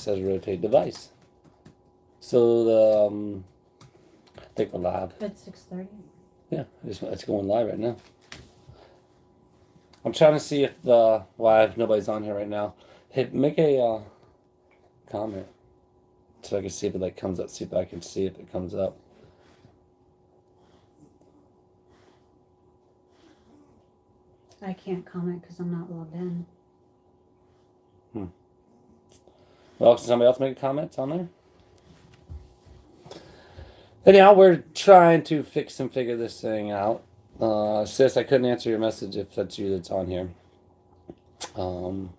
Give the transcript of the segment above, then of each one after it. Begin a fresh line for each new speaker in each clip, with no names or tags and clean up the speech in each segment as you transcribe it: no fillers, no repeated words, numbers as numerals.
says rotate device. So the I think we're live.
It's 6:30.
Yeah, it's going live right now. I'm trying to see if nobody's on here right now. Hey, make a comment so I can see if it comes up. See if I can see if it comes up.
I can't comment because I'm not logged in.
Well, can somebody else make a comment on there? Anyhow, we're trying to fix and figure this thing out. Sis, I couldn't answer your message if that's you that's on here. So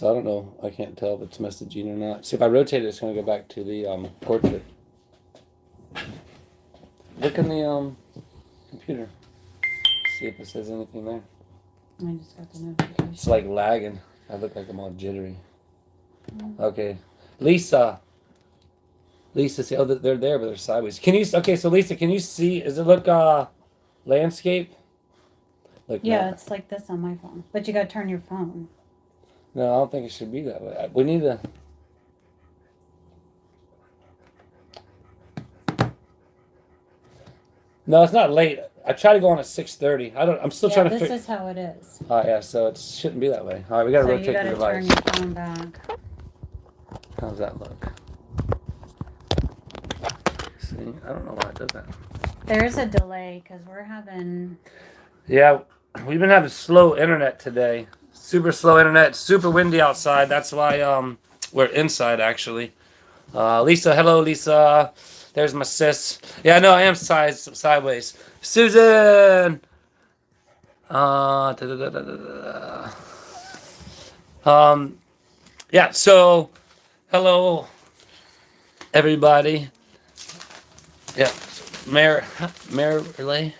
I don't know. I can't tell if it's messaging or not. See, if I rotate it, it's going to go back to the portrait. Look in the computer. See if it says anything there.
I just got the notification.
It's like lagging. I look like I'm all jittery. Okay. Lisa, see, oh, they're there, but they're sideways. Okay, so Lisa, can you see, does it look landscape?
Yeah, it's like this on my phone. But you got to turn your phone.
No, I don't think it should be that way. We need to... No, it's not late. I tried to go on at 6:30. I'm still trying to figure...
this is how it is.
Oh, yeah, so it shouldn't be that way. All right, we got to rotate the device.
So you got to turn your phone back.
How's that look? See, I don't know why it does that.
There's a delay because we're having...
Yeah, we've been having slow internet today. Super slow internet. Super windy outside. That's why we're inside, actually. Lisa, hello, Lisa. There's my sis. Yeah, no, I am sideways. Susan! Yeah, so, hello, everybody. Yeah, Mayor Relay.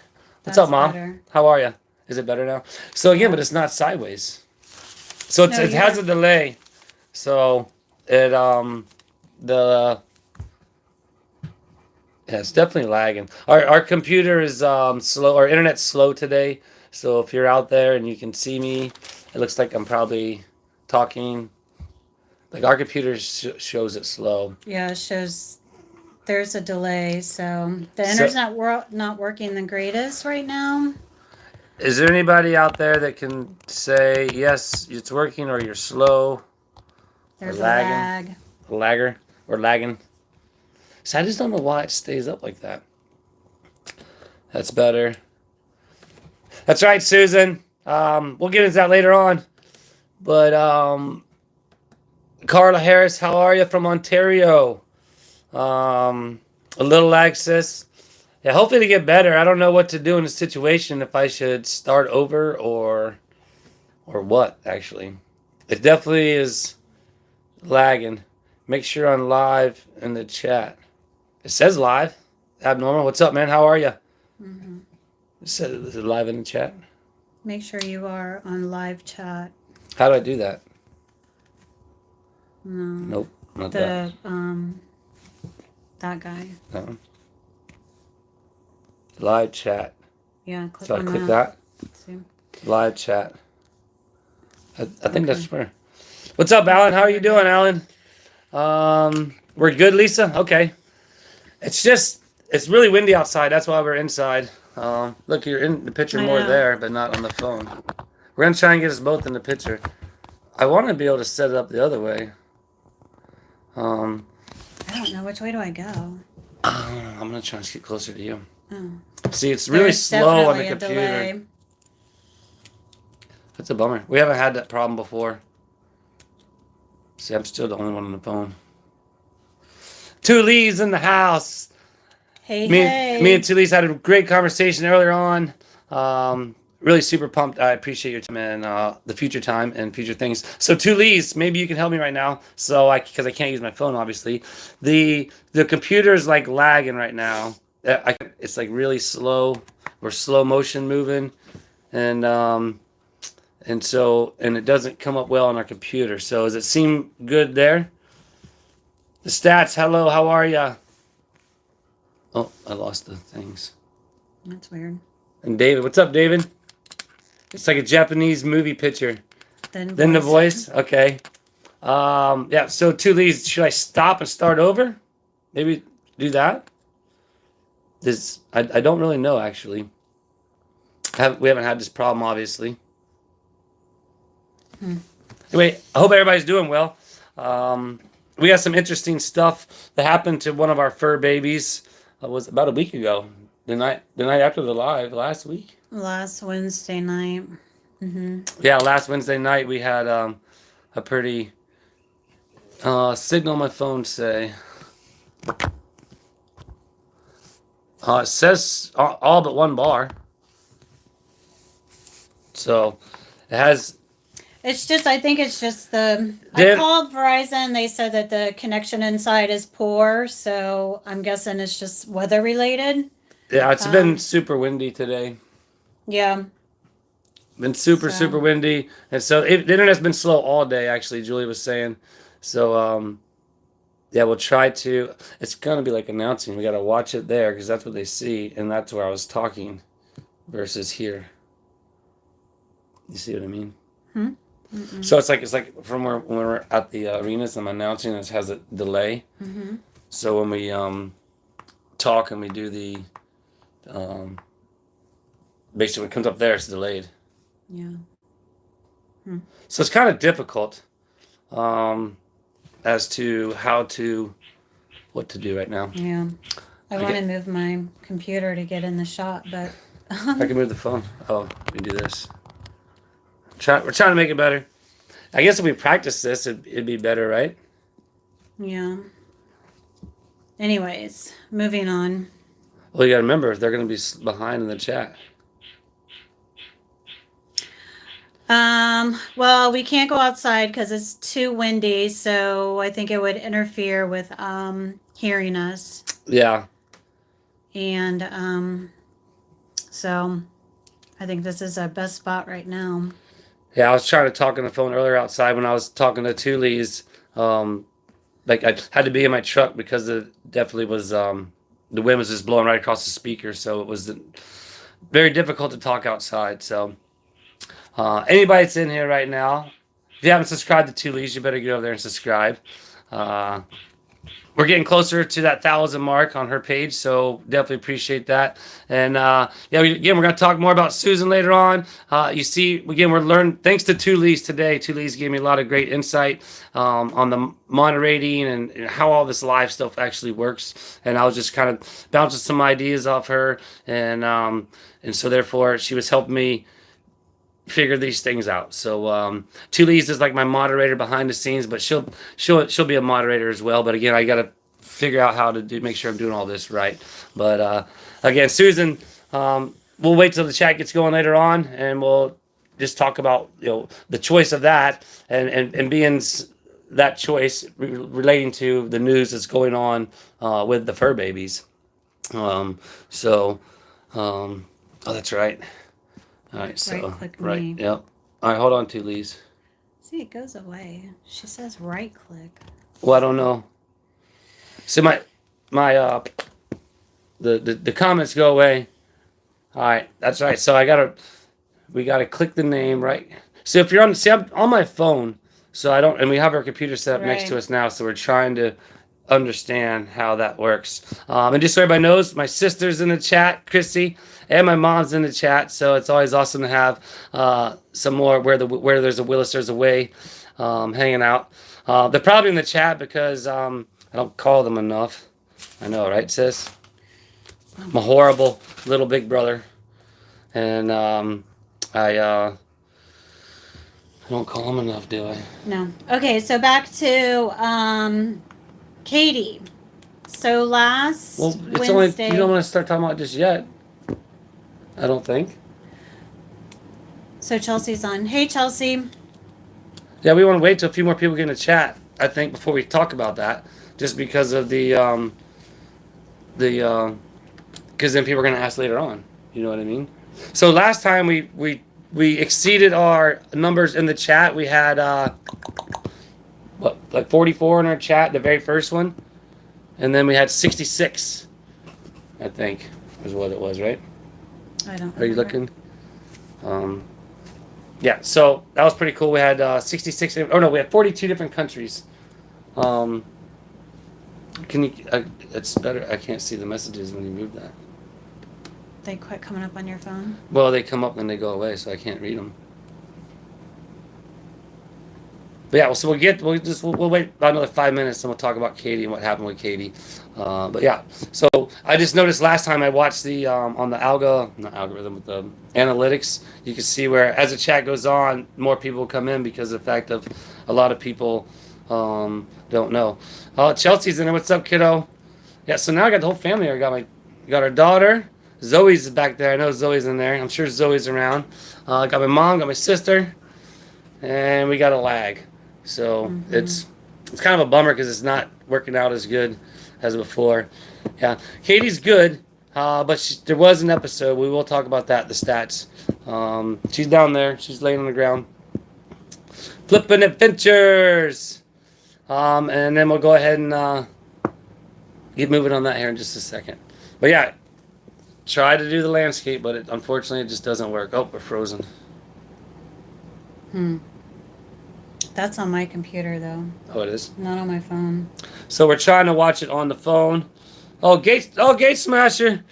What's up, Mom?
Better.
How are you? Is it better now? So again, but it's not sideways. So it has a delay. So it it's definitely lagging. Our computer is slow. Our internet's slow today. So if you're out there and you can see me, it looks like I'm probably talking. Like our computer shows it slow.
Yeah, it shows there's a delay. So the internet's not working the greatest right now.
Is there anybody out there that can say, yes, it's working, or you're slow?
There's
or lagging? A lagger? Or lagging? So I just don't know why it stays up like that. That's better. That's right, Susan. We'll get into that later on. But, Carla Harris, how are you from Ontario? A little lag, sis. Yeah, hopefully to get better. I don't know what to do in this situation, if I should start over or what, actually. It definitely is lagging. Make sure I'm live in the chat. It says live. Abnormal. What's up, man? How are you?
Mm-hmm.
It says is it live in the chat.
Make sure you are on live chat.
How do I do that?
No.
Nope, not that.
That guy.
No. Live chat.
Yeah, click
so
on
I click that.
See?
Live chat. I think that's where. What's up, Alan? How are you doing, Alan? We're good, Lisa? Okay. It's really windy outside. That's why we're inside. Look, you're in the picture more there, but not on the phone. We're going to try and get us both in the picture. I want to be able to set it up the other way.
I don't know. Which way do I go?
I'm going to try and get closer to you.
Oh.
See, it's really slow on the computer.
Delay.
That's a bummer. We haven't had that problem before. See, I'm still the only one on the phone. Two Lees in the house.
Hey,
me and Two Lees had a great conversation earlier on. Really super pumped. I appreciate your time and the future time and future things. So Two Lees, maybe you can help me right now. So because I can't use my phone, obviously. The computer is like lagging right now. It's like really slow. We're slow motion moving, and it doesn't come up well on our computer. So does it seem good there? The stats. Hello, how are ya? Oh, I lost the things.
That's weird.
And David, what's up, David? It's like a Japanese movie picture.
Then
the voice. Okay. Yeah. So two leads. Should I stop and start over? Maybe do that. I don't really know actually. We haven't had this problem obviously. Anyway, I hope everybody's doing well. We got some interesting stuff that happened to one of our fur babies. It was about a week ago. The night after the live last week.
Last Wednesday night.
Yeah, last Wednesday night we had a pretty signal on my phone say. It says all but one bar. So it has.
It's just, I think it's just I called Verizon. They said that the connection inside is poor. So I'm guessing it's just weather related.
Yeah, it's been super windy today.
Yeah.
Been super windy. And so the internet's been slow all day, actually, Julie was saying. So, yeah, we'll try to. It's going to be like announcing. We got to watch it there because that's what they see. And that's where I was talking versus here. You see what I mean? So it's like from when we're at the arenas, I'm announcing, it has a delay. So when we talk and we do the basically when it comes up there, it's delayed.
Yeah.
So it's kind of difficult as to what to do right now.
Yeah. I want to move my computer to get in the shot, but
I can move the phone. Oh, we can do this. We're trying to make it better. I guess if we practice this, it'd be better, right?
Yeah. Anyways, moving on.
Well, you got to remember, they're going to be behind in the chat.
Well, we can't go outside because it's too windy, so I think it would interfere with hearing us.
Yeah.
And so I think this is our best spot right now.
Yeah, I was trying to talk on the phone earlier outside when I was talking to Tulees. Like I had to be in my truck because it definitely was the wind was just blowing right across the speaker, so it was very difficult to talk outside. So anybody that's in here right now, if you haven't subscribed to Tulees, you better get over there and subscribe. We're getting closer to that 1,000 mark on her page, so definitely appreciate that. And yeah, we're going to talk more about Susan later on. You see, again, we're learning, thanks to Tulees today. Tulees gave me a lot of great insight on the moderating and how all this live stuff actually works. And I was just kind of bouncing some ideas off her. And so therefore, she was helping me figure these things out. So Tulees is like my moderator behind the scenes, but she'll be a moderator as well. But again, I got to figure out how to make sure I'm doing all this right. But again, Susan, we'll wait till the chat gets going later on, and we'll just talk about the choice of that and being that choice relating to the news that's going on with the fur babies. Oh, that's right. All right, so right,
me.
yep. All right, hold on, Tulees.
See, it goes away. She says right click.
Well, I don't know. So my the comments go away. All right, that's right. So we gotta click the name, right? So if you're I'm on my phone, so I don't, and we have our computer set up next to us now, so we're trying to understand how that works. And just so everybody knows, my sister's in the chat, Chrissy, and my mom's in the chat. So it's always awesome to have some more where there's a Willis, there's a way hanging out. They're probably in the chat because I don't call them enough. I know, right, sis? I'm a horrible little big brother, and I don't call them enough, do I?
No. Okay, so back to Katie. So last Wednesday.
You don't want to start talking about it just yet. I don't think.
So Chelsea's on. Hey, Chelsea.
Yeah, we want to wait till a few more people get in the chat, I think, before we talk about that. Just because of because then people are going to ask later on. You know what I mean? So last time we exceeded our numbers in the chat. We had like 44 in our chat, the very first one, and then we had 66. I think was what it was, right?
I don't.
Are you looking? yeah, so that was pretty cool. We had 66. Oh no, we had 42 different countries. Um, can you? It's better. I can't see the messages when you move that.
They quit coming up on your phone.
Well, they come up and they go away, so I can't read them. But yeah, so we'll wait about another 5 minutes and we'll talk about Katie and what happened with Katie. But yeah, so I just noticed last time I watched the on the not algorithm, but the analytics, you can see where as the chat goes on, more people come in because of the fact of a lot of people don't know. Chelsea's in there. What's up, kiddo? Yeah, so now I got the whole family here. Got our daughter. Zoe's back there. I know Zoe's in there. I'm sure Zoe's around. Got my mom, got my sister, and we got a lag. So it's kind of a bummer because it's not working out as good as before. Yeah, Katie's good, but there was an episode. We will talk about that, the stats. She's down there. She's laying on the ground. Flipping Adventures. And then we'll go ahead and get moving on that here in just a second. But yeah, try to do the landscape, but unfortunately it just doesn't work. Oh, we're frozen.
That's on my computer, though.
Oh, it is?
Not on my phone.
So we're trying to watch it on the phone. Oh, Gate Smasher.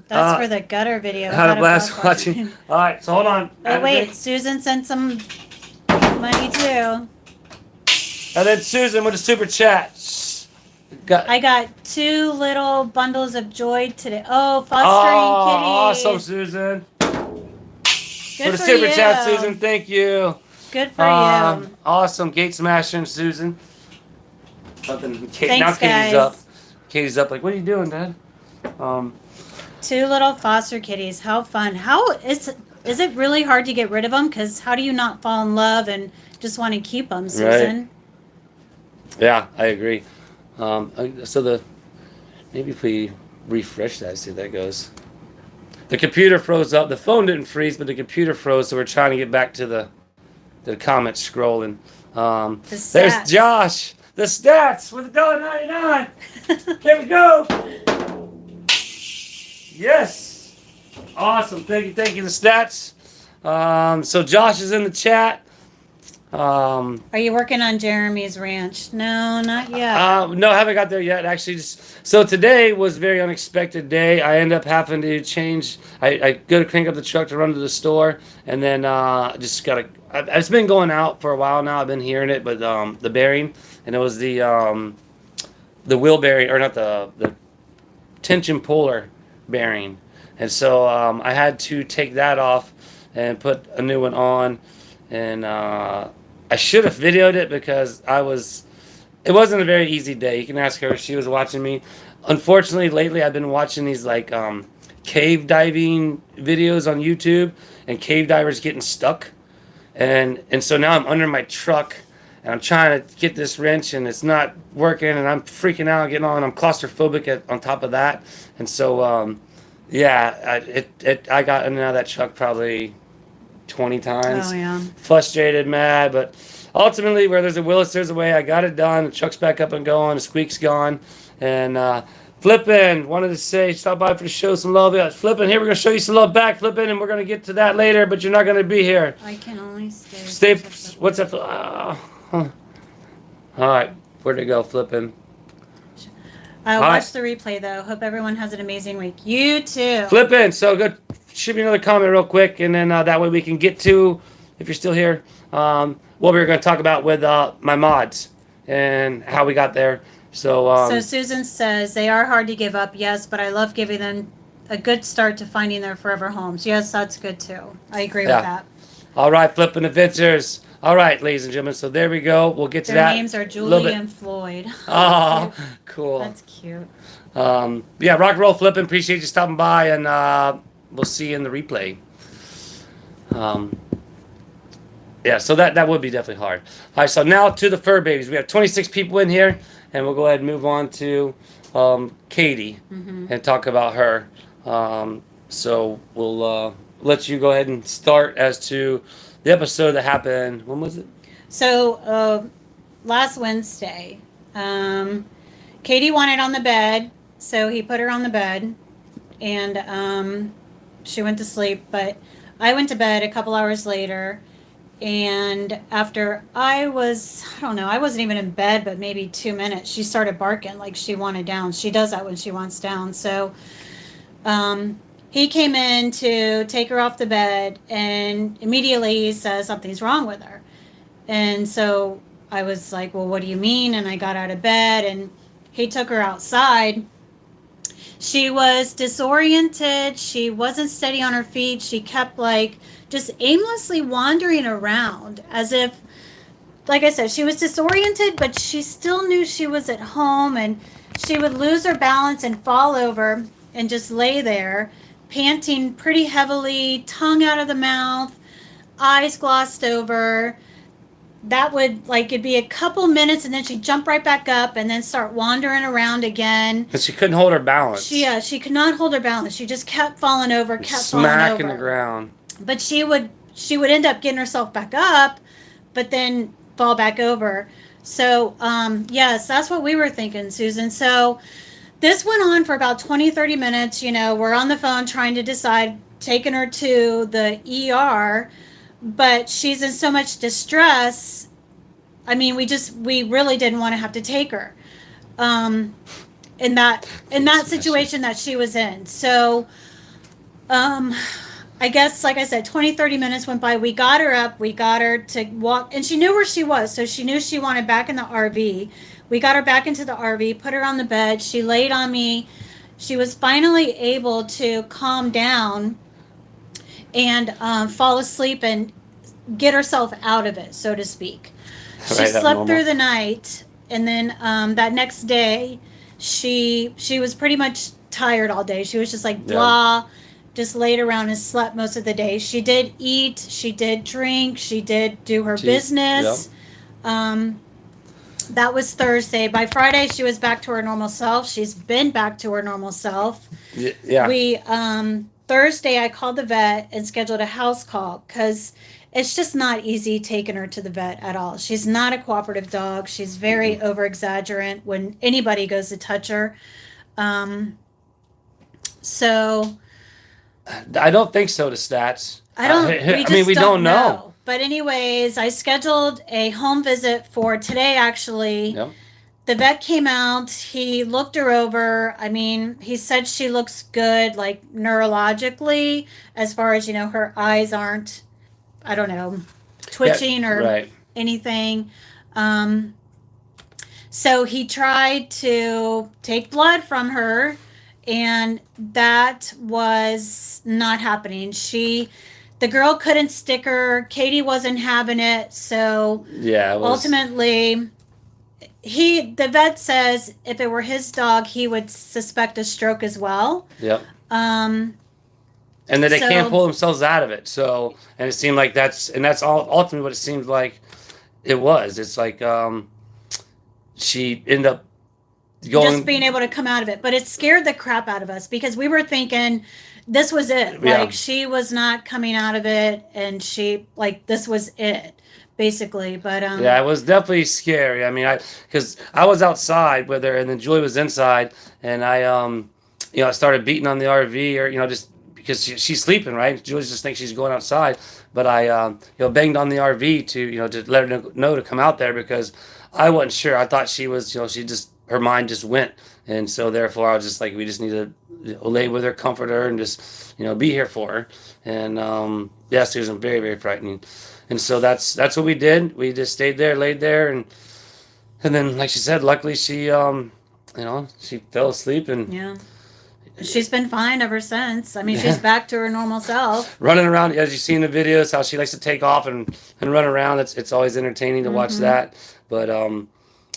That's for the gutter video.
Had a blast watching. All right, so hold on.
Oh, wait. Susan sent some money, too.
And then Susan with a super chat.
I got 2 little bundles of joy today. Oh, fostering kitties.
Awesome, Susan.
Good
for the super
you.
Chat, Susan. Thank you.
Good for you.
Awesome. Gate smashing, Susan.
Thanks,
now Katie's
guys.
up. Katie's up like, what are you doing, Dad?
2 little foster kitties. How fun. How is it really hard to get rid of them? Because how do you not fall in love and just want to keep them, Susan?
Right. Yeah, I agree. So maybe if we refresh that, see how that goes. The computer froze up. The phone didn't freeze, but the computer froze. So we're trying to get back to the comments scrolling. There's Josh. The stats with $1.99. There we go. Yes. Awesome. Thank you. The stats. So Josh is in the chat.
Are you working on Jeremy's ranch? No, not yet.
No, I haven't got there yet. Actually, so today was a very unexpected day. I end up having to change. I go to crank up the truck to run to the store, and then just gotta. It's been going out for a while now. I've been hearing it, but the bearing, and it was the wheel bearing, or not the tension puller bearing, and so I had to take that off and put a new one on, and I should have videoed it because it wasn't a very easy day. You can ask her. She was watching me. Unfortunately, lately I've been watching these like cave diving videos on YouTube and cave divers getting stuck. And so now I'm under my truck and I'm trying to get this wrench and it's not working and I'm freaking out, getting on. I'm claustrophobic on top of that. And so, I got in and out of that truck probably 20 times.
Oh, yeah.
Frustrated, mad, but ultimately where there's a will, there's a way. I got it done. The truck's back up and going. The squeak's gone. And Flippin', wanted to say, stop by for the show, some love. Yeah, Flippin', here we're going to show you some love back, Flippin', and we're going to get to that later, but you're not going to be here.
I can only stay.
What's that? All right, where'd it go, Flippin'?
Watch the replay, though. Hope everyone has an amazing week. You too.
Flippin', so good. Shoot me another comment real quick, and then that way we can get to, if you're still here, what we were going to talk about with my mods and how we got there. So
Susan says, they are hard to give up, yes, but I love giving them a good start to finding their forever homes. Yes, that's good too. I agree with that.
All right, Flippin' Adventures. All right, ladies and gentlemen, so there we go. We'll get to that.
Their names are Julie and Floyd.
Oh, cool.
That's cute.
Yeah, rock and roll, Flippin'. Appreciate you stopping by, and we'll see you in the replay. Yeah, so that would be definitely hard. All right, so now to the fur babies. We have 26 people in here, and we'll go ahead and move on to Katie and talk about her. So we'll let you go ahead and start as to the episode that happened. When was it?
So last Wednesday, Katie wanted on the bed, so he put her on the bed, and she went to sleep. But I went to bed a couple hours later, And after I don't know, I wasn't even in bed, but maybe 2 minutes, she started barking like she wanted down. She does that when she wants down. So he came in to take her off the bed, and immediately he says something's wrong with her. And so I was like, well, what do you mean? And I got out of bed, and he took her outside. She was disoriented. She wasn't steady on her feet. She kept like just aimlessly wandering around as if, like I said, she was disoriented, but she still knew she was at home, and she would lose her balance and fall over and just lay there, panting pretty heavily, tongue out of the mouth, eyes glossed over. That would like it'd be a couple minutes, and then she'd jump right back up and then start wandering around again.
Because she couldn't hold her balance.
She could not hold her balance. She just kept falling over, kept
smacking
falling over.
the ground.
But she would end up getting herself back up, but then fall back over. So yes, that's what we were thinking, Susan. So this went on for about 20-30 minutes. We're on the phone trying to decide taking her to the ER, but she's in so much distress. I mean, we really didn't want to have to take her in that situation that she was in. So I guess, like I said, 20-30 minutes went by. We got her up. We got her to walk, and she knew where she was, so she knew she wanted back in the RV. We got her back into the RV, put her on the bed. She laid on me. She was finally able to calm down and fall asleep and get herself out of it, so to speak. She slept through the night, and then that next day, she was pretty much tired all day. She was just like blah, just laid around and slept most of the day. She did eat, she did drink, she did do her business. That was Thursday. By Friday, she was back to her normal self. She's been back to her normal self.
Yeah.
We Thursday, I called the vet and scheduled a house call because it's just not easy taking her to the vet at all. She's not a cooperative dog. She's very over exaggerant when anybody goes to touch her. So
I don't think so. The stats.
We
don't know.
But anyways, I scheduled a home visit for today. Actually,
Yep.
The vet came out. He looked her over. I mean, he said she looks good, like neurologically, as far as her eyes aren't, I don't know, twitching or anything. So he tried to take blood from her, and that was not happening. The girl couldn't stick her. Katie wasn't having it. So ultimately, the vet says if it were his dog, he would suspect a stroke as well.
Yep. And that they can't pull themselves out of it. So, and it seemed like that's all ultimately what it seemed like it was. It's like she ended up
just being able to come out of it. But it scared the crap out of us because we were thinking this was it. Like she was not coming out of it, and this was it, basically. But
it was definitely scary. I mean, because I was outside with her, and then Julie was inside, and I I started beating on the RV, or just because she's sleeping, right? Julie just thinks she's going outside, but I banged on the RV to let her know to come out there because I wasn't sure. I thought she was her mind just went, and so therefore I was just like, we just need to lay with her, comfort her, and just be here for her. And it was very, very frightening. And so that's what we did. We just stayed there, laid there, and then like she said, luckily she she fell asleep, and
she's been fine ever since. I mean, she's back to her normal self,
running around, as you see in the videos, how she likes to take off and run around. It's always entertaining to watch that. But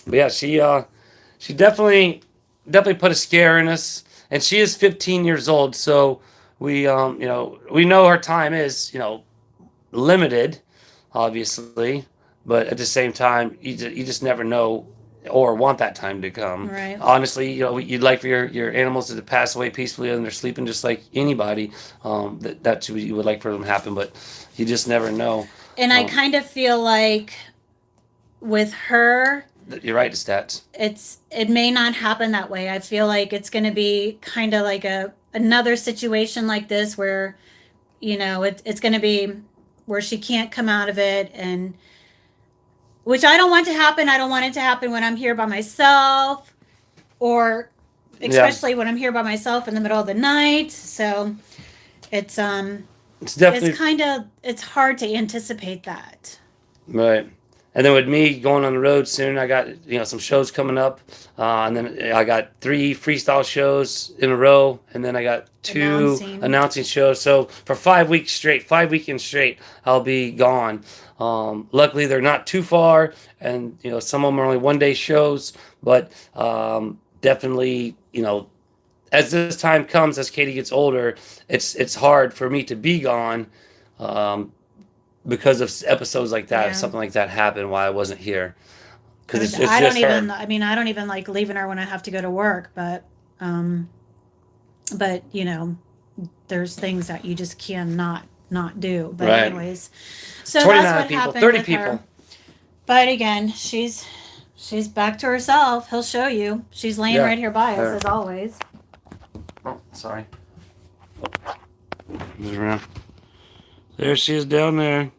yeah, she definitely put a scare in us, and she is 15 years old, so we we know her time is limited, obviously, but at the same time you just never know or want that time to come.
Right.
Honestly, you'd like for your animals to pass away peacefully and they're sleeping just like anybody. That's what you would like for them to happen, but you just never know.
And I kind of feel like with her,
you're right, the stats.
It may not happen that way. I feel like it's going to be kind of like another situation like this where, it's going to be where she can't come out of it, and which I don't want to happen. I don't want it to happen when I'm here by myself, or
Yeah.
especially when I'm here by myself in the middle of the night. So it's
It's definitely
it's hard to anticipate that.
right. And then with me going on the road soon, I got some shows coming up, and then I got 3 freestyle shows in a row, and then I got 2 announcing shows. So for 5 weeks straight, 5 weekends straight, I'll be gone. Luckily, they're not too far, and some of them are only 1-day shows, but definitely as this time comes, as Katie gets older, it's hard for me to be gone. Because of episodes like that, if something like that happened while I wasn't here, because it's
I
just
don't even.
her.
I mean, I don't even like leaving her when I have to go to work. But there's things that you just cannot not do. But
Right.
anyways, so
29
that's what
people,
happened
30
with
people.
her. But again, she's back to herself. He'll show you. She's laying
Yeah.
right here by us
There.
as always.
Oh, sorry. Move around. There she is down there.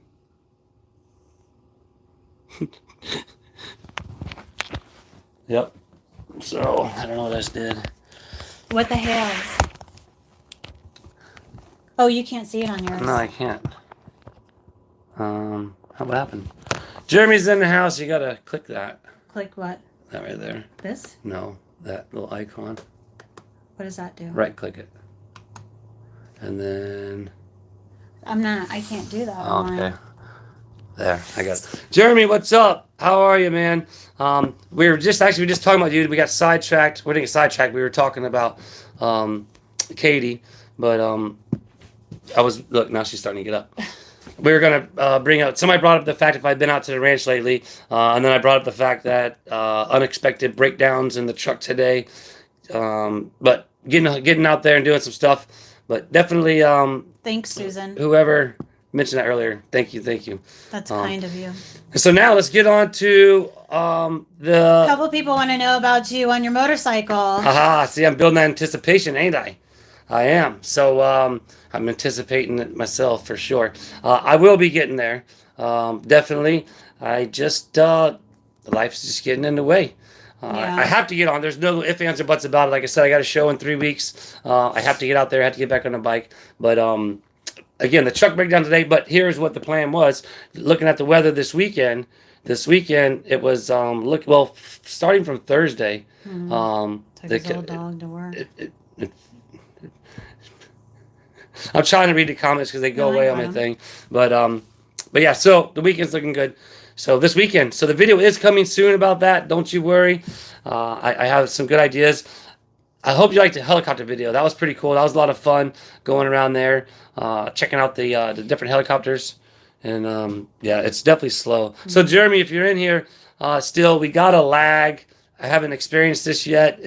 Yep. So I don't know what I just did.
What the hell? Oh, you can't see it on yours.
No, I can't. What happened? Jeremy's in the house. You gotta click that.
Click what?
That right there.
This?
No, that little icon.
What does that do?
Right click it. And then.
I can't do that.
Okay. There, I got it. Jeremy, what's up? How are you, man? We were just talking about you. We got sidetracked. We didn't get sidetracked. We were talking about Katie, but look, now she's starting to get up. We were gonna bring up. Somebody brought up the fact if I'd been out to the ranch lately, and then I brought up the fact that unexpected breakdowns in the truck today. But getting out there and doing some stuff. But definitely,
Thanks, Susan.
whoever mentioned that earlier, thank you.
That's kind of you.
So now let's get on to
A
the.
couple people want to know about you on your motorcycle.
Haha, see, I'm building that anticipation, ain't I? I am. So I'm anticipating it myself for sure. I will be getting there. Definitely. I just, life's just getting in the way.
Yeah.
I have to get on. There's no ifs, ands, or buts about it. Like I said, I got a show in 3 weeks. I have to get out there. I have to get back on the bike. But again, the truck breakdown today. But here's what the plan was. Looking at the weather this weekend. This weekend it was starting from Thursday.
Took his little dog to work.
I'm trying to read the comments because they go
No, I
away
got
on my
'em.
thing. But yeah, so the weekend's looking good. So this weekend, so the video is coming soon about that. Don't you worry. I have some good ideas. I hope you liked the helicopter video. That was pretty cool. That was a lot of fun going around there, checking out the different helicopters. And yeah, it's definitely slow. So Jeremy, if you're in here, still we got a lag. I haven't experienced this yet.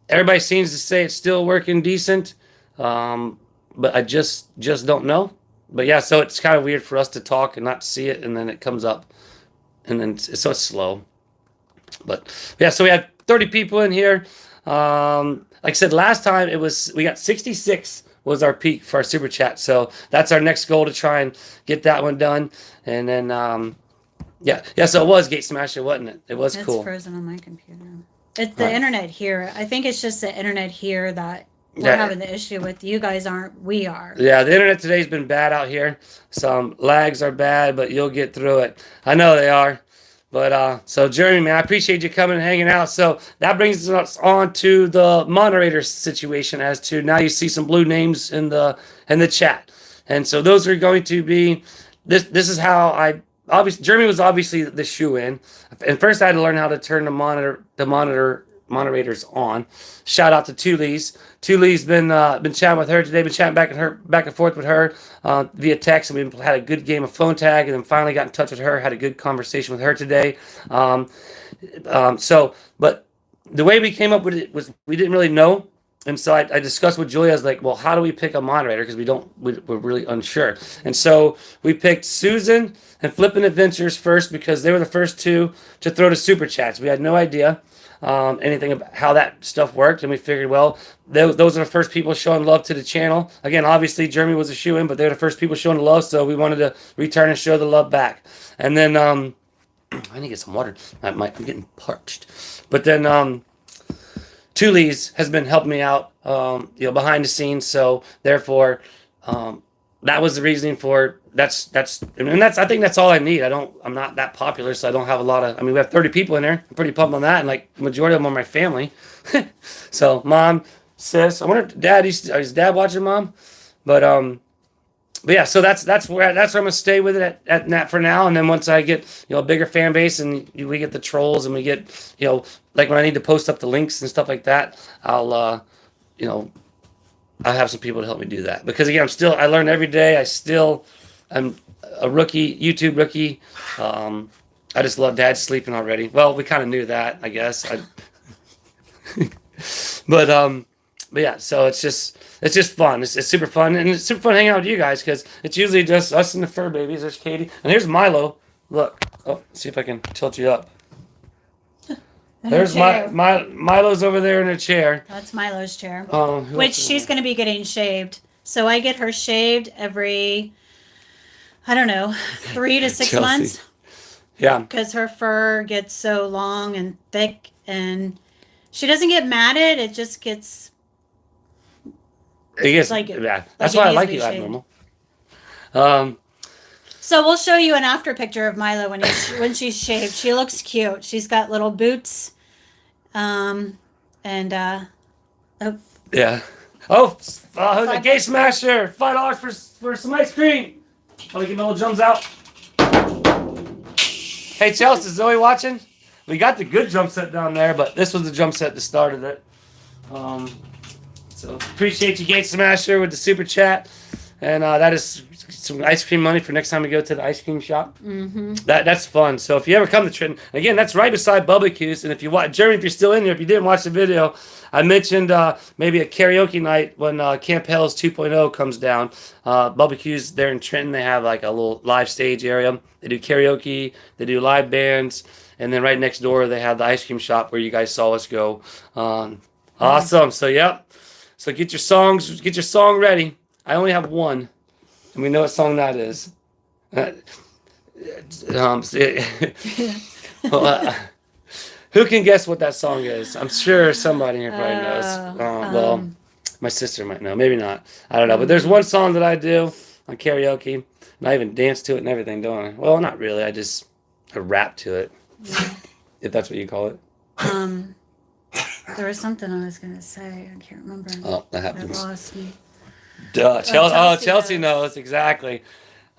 Everybody seems to say it's still working decent, but I just don't know. But yeah, so it's kind of weird for us to talk and not see it, and then it comes up, and then so it's slow. But yeah, so we had 30 people in here. Like I said last time, we got 66 was our peak for our super chat. So that's our next goal to try and get that one done. And then yeah. So it was Gate Smasher, wasn't it? It was cool.
It's frozen on my computer. It's the internet here. I think it's just the internet here that we're having the issue with. You guys aren't. We are.
Yeah, the internet today's been bad out here. Some lags are bad, but you'll get through it. I know they are. But so Jeremy, man, I appreciate you coming and hanging out. So that brings us on to the moderator situation. As to now, you see some blue names in the chat, and so those are going to be this. This is how I obviously Jeremy was obviously the shoe in. And first, I had to learn how to turn the moderators on. Shout out to Tulee's. Tulee's been chatting with her today. Been chatting back and forth with her via text, and we had a good game of phone tag, and then finally got in touch with her. Had a good conversation with her today. But the way we came up with it was we didn't really know, and so I discussed with Julia. I was like, well, how do we pick a moderator because we're really unsure. And so we picked Susan and Flippin' Adventures first because they were the first two to throw the super chats. We had no idea. anything about how that stuff worked, and we figured, well, those are the first people showing love to the channel. Again, obviously, Jeremy was a shoe-in, but they're the first people showing the love, so we wanted to return and show the love back. And then, I need to get some water. I'm getting parched. But then, Tully's has been helping me out, behind the scenes, so therefore, that was the reasoning for that's I think that's all I need. I'm not that popular, so I don't have a lot of. I mean, we have 30 people in there. I'm pretty pumped on that, and like the majority of them are my family. So mom, sis. I wonder if dad is dad watching, mom? But yeah. So that's where I'm gonna stay with it at that for now, and then once I get a bigger fan base and we get the trolls and we get like when I need to post up the links and stuff like that, I'll I have some people to help me do that, because again, I learn every day. I'm a rookie, YouTube rookie. I just love Dad sleeping already. Well, we kind of knew that, I guess. But yeah, so it's just fun. It's super fun, and it's super fun hanging out with you guys, because it's usually just us and the fur babies. There's Katie, and here's Milo. Look, let's see if I can tilt you up. There's Milo's over there in a chair.
That's Milo's chair.
Which
she's going to be getting shaved. So I get her shaved every, I don't know, 3 to 6 months.
Yeah.
Because her fur gets so long and thick, and she doesn't get matted. It just gets.
It gets
like
bad. That's why I like you abnormal.
So we'll show you an after picture of Milo when she's shaved. She looks cute. She's got little boots, yeah. The Gay Smasher, $5 for some ice cream. Oh, we get little jumps out. Hey Chelsea, is Zoe watching? We got the good jump set down there, but this was the jump set that started it. So appreciate you, Gate Smasher, with the super chat, and that is some ice cream money for next time we go to the ice cream shop. Mm-hmm. That's fun. So if you ever come to Trenton, again, that's right beside Bubba and if you watch, Jeremy, if you're still in here, if you didn't watch the video, I mentioned maybe a karaoke night when Camp Hell's 2.0 comes down. Bubba there in Trenton, they have like a little live stage area. They do karaoke, they do live bands, and then right next door they have the ice cream shop where you guys saw us go. Awesome. So yep. So get your song ready. I only have one, and we know what song that is. Who can guess what that song is? I'm sure somebody here probably knows. Well, my sister might know. Maybe not. I don't know. But there's one song that I do on karaoke, and I even dance to it and everything, don't I? Well, not really. I rap to it, if that's what you call it. There was something I was going to say. I can't remember.
Oh, that happens.
It lost me.
Duh. Chelsea knows. Exactly.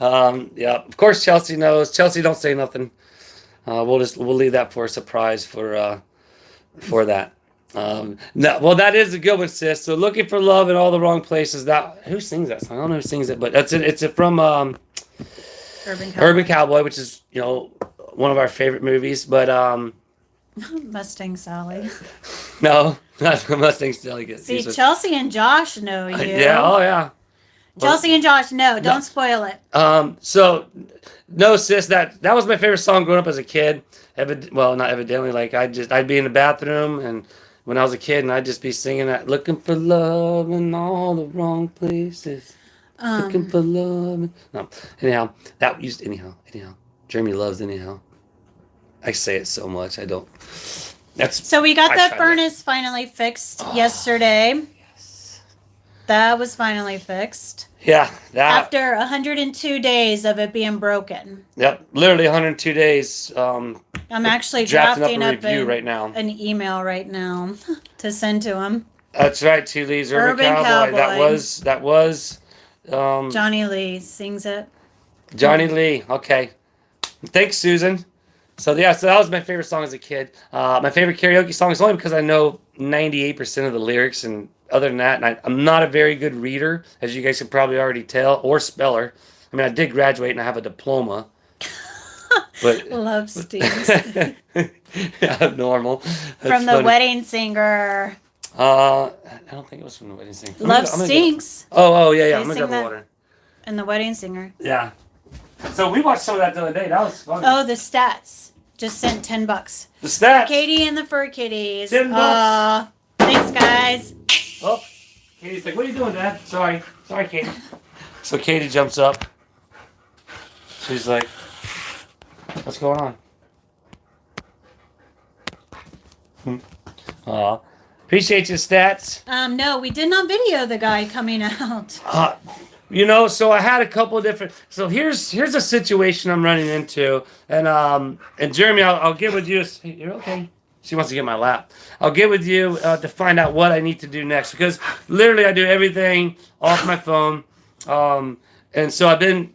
Yeah, of course Chelsea knows. Chelsea, don't say nothing. We'll leave that for a surprise for that. Well, that is a good one, sis. So looking for love in all the wrong places. Who sings that song? I don't know who sings it, but it's from Urban Cowboy, which is one of our favorite movies. But
Mustang Sally.
No, not Mustang Sally.
See, Chelsea and Josh know you.
Yeah. Oh yeah.
Chelsea and Josh, don't spoil it.
So, no, sis, that was my favorite song growing up as a kid. Well, not evidently. Like I'd be in the bathroom, and when I was a kid, and I'd just be singing that, looking for love in all the wrong places, looking for love. No, anyhow, Jeremy loves anyhow. I say it so much. I don't.
So we got that furnace finally fixed yesterday. That was finally fixed.
Yeah.
After 102 days of it being broken.
Yep. Literally 102 days.
I'm actually drafting up a review right now. An email right now to send to him.
That's right. 2 Lee's Urban Cowboy. That was.
Johnny Lee sings it.
Johnny Lee. Okay. Thanks, Susan. So that was my favorite song as a kid. My favorite karaoke song is only because I know 98% of the lyrics, and other than that, and I'm not a very good reader, as you guys can probably already tell, or speller. I mean, I did graduate and I have a diploma. But
Love stinks.
Yeah, normal.
From the Wedding Singer.
I don't think it was from the Wedding Singer.
Love stinks.
Oh yeah. I'm gonna grab water.
And the Wedding Singer.
Yeah. So we watched some of that the other day. That was fun.
Oh, the stats. just sent $10.
The stats.
Katie and the fur kitties.
$10.
Thanks, guys.
Oh, Katie's like, what are you doing, Dad? Sorry, Katie. So Katie jumps up. She's like, what's going on? Appreciate your stats.
No, we did not video the guy coming out.
So I had a couple of different. So here's a situation I'm running into, and Jeremy, I'll get with you. Hey, you're okay. She wants to get my lap. I'll get with you to find out what I need to do next, because literally I do everything off my phone, and so I've been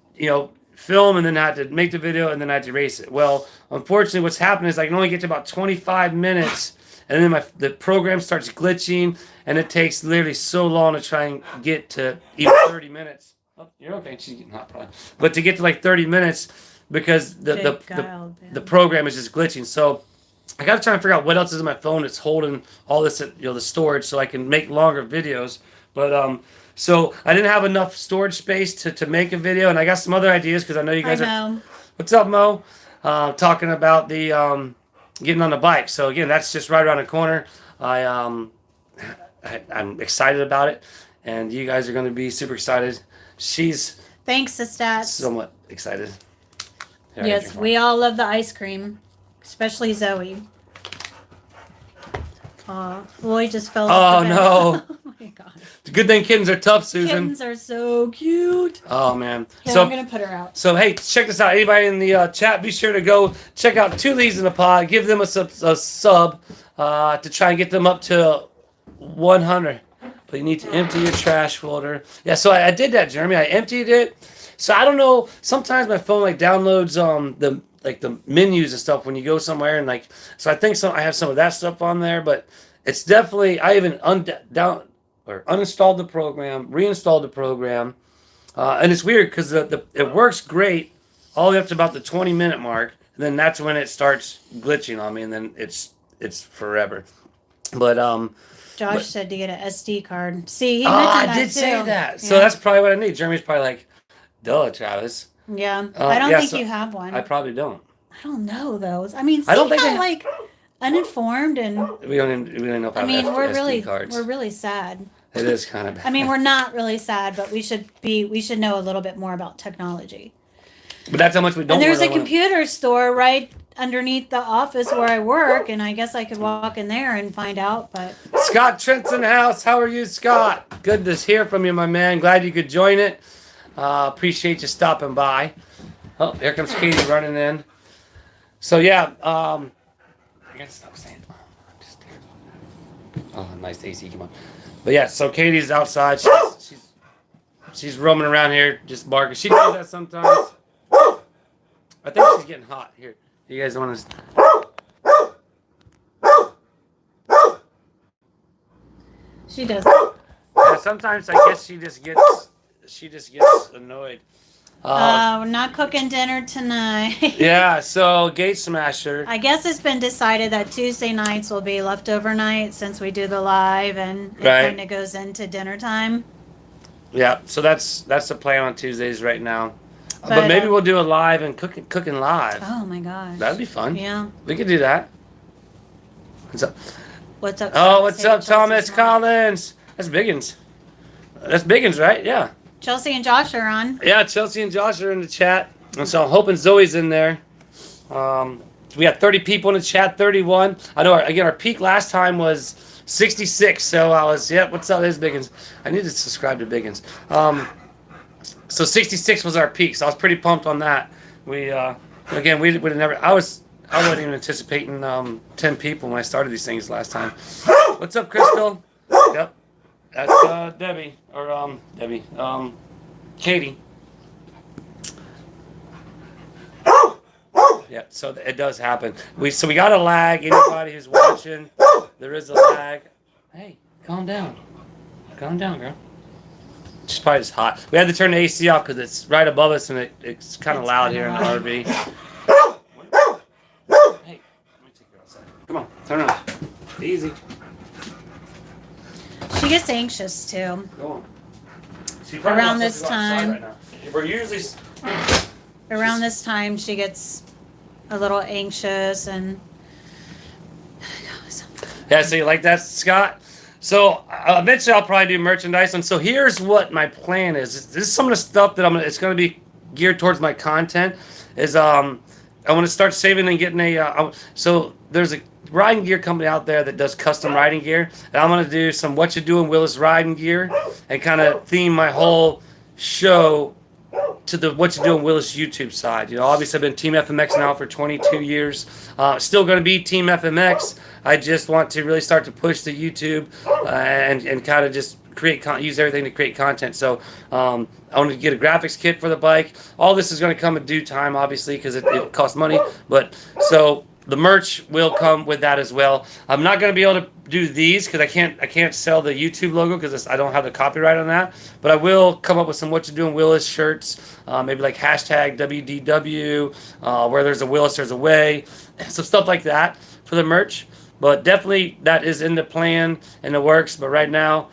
film and then I had to make the video and then I had to erase it. Well, unfortunately, what's happened is I can only get to about 25 minutes. And then the program starts glitching, and it takes literally so long to try and get to even 30 minutes. Oh, you're okay. She's getting hot, probably. But to get to like 30 minutes, because the program is just glitching. So I got to try and figure out what else is in my phone that's holding all this, the storage, so I can make longer videos. But so I didn't have enough storage space to make a video, and I got some other ideas because I know you guys are. What's up, Mo? Talking about the. Getting on the bike. So again, that's just right around the corner. I'm excited about it, and you guys are going to be super excited. She's
thanks, the stats.
Somewhat excited.
Here, yes, we all love the ice cream, especially Zoe. Floyd just fell off the bed.
No.
Oh my god.
Good thing kittens are tough, Susan.
Kittens are so cute.
Oh man.
Yeah, so I'm gonna put her out.
So hey, check this out. Anybody in the chat, be sure to go check out Two Leaves in a Pod. Give them a sub to try and get them up to 100. But you need to empty your trash folder. Yeah, so I did that, Jeremy. I emptied it. So I don't know. Sometimes my phone downloads the menus and stuff when you go somewhere, and so I think I have some of that stuff on there, but it's definitely, I even uninstalled the program, reinstalled the program, and it's weird because it works great all the way up to about the 20-minute mark, and then that's when it starts glitching on me, and then it's forever. But
Josh said to get an SD card. See, he mentioned that
I did
too.
say that. So that's probably what I need. Jeremy's probably like, duh, Travis.
Yeah, I don't think you have one.
I probably don't.
I don't know those. I mean,
I don't think
uninformed and
we don't know if I have SD cards.
We're really sad.
It is kind of bad.
I mean, we're not really sad, but we should know a little bit more about technology.
But that's how much we don't.
And there's a computer store right underneath the office where I work, and I guess I could walk in there and find out. But
Scott Trent's in the house. How are you, Scott? Good to hear from you, my man. Glad you could join it. Appreciate you stopping by. Oh, here comes Katie running in. So yeah, I gotta stop saying. Oh, nice AC, come on. But yeah, so Katie's outside. She's roaming around here, just barking. She does that sometimes. I think she's getting hot. Here, you guys want to?
She does.
Yeah, sometimes I guess she just gets annoyed.
We're not cooking dinner tonight.
Yeah, so Gate Smasher.
I guess it's been decided that Tuesday nights will be leftover night since we do the live, and it kind of goes into dinner time.
Yeah, so that's the plan on Tuesdays right now. But maybe we'll do a live and cooking live.
Oh my gosh.
That'd be fun.
Yeah.
We could do that. What's up?
What's up?
Oh, what's up, Thomas Collins? That's Biggins. That's Biggins, right? Yeah.
Chelsea and Josh are on.
Yeah, Chelsea and Josh are in the chat. And so I'm hoping Zoe's in there. We got 30 people in the chat, 31. I know, our peak last time was 66. So I was, what's up? There's Biggins. I need to subscribe to Biggins. So 66 was our peak. So I was pretty pumped on that. We would have never, I wasn't even anticipating 10 people when I started these things last time. What's up, Crystal? Yep. That's Debbie, or Katie. Yeah, so it does happen. We got a lag. Anybody who's watching, there is a lag. Hey, calm down. Calm down, girl. She's probably just hot. We had to turn the AC off because it's right above us and it's kind of loud here in the RV. Hey, let me take you outside. Come on, turn it on. Easy.
She gets anxious too.
Go on.
Around this time.
We're usually.
Around this time, she gets a little anxious and
Yeah, so you like that, Scott? So eventually I'll probably do merchandise. And so here's what my plan is. This is some of the stuff that it's going to be geared towards my content. Is I want to start saving and getting so there's a riding gear company out there that does custom riding gear, and I'm going to do some what you doing Willis riding gear, and kind of theme my whole show to the What You Doing Willis YouTube side. You know, obviously I've been Team FMX now for 22 years. Still going to be Team FMX. I just want to really start to push the YouTube and kind of just use everything to create content. So I want to get a graphics kit for the bike. All this is going to come in due time, obviously, because it costs money. But so the merch will come with that as well. I'm not going to be able to do these because I can't sell the YouTube logo because I don't have the copyright on that. But I will come up with some What You Doing Willis shirts, maybe like hashtag WDW, where there's a Willis, there's a way, some stuff like that for the merch. But definitely that is in the plan, in the works. But right now,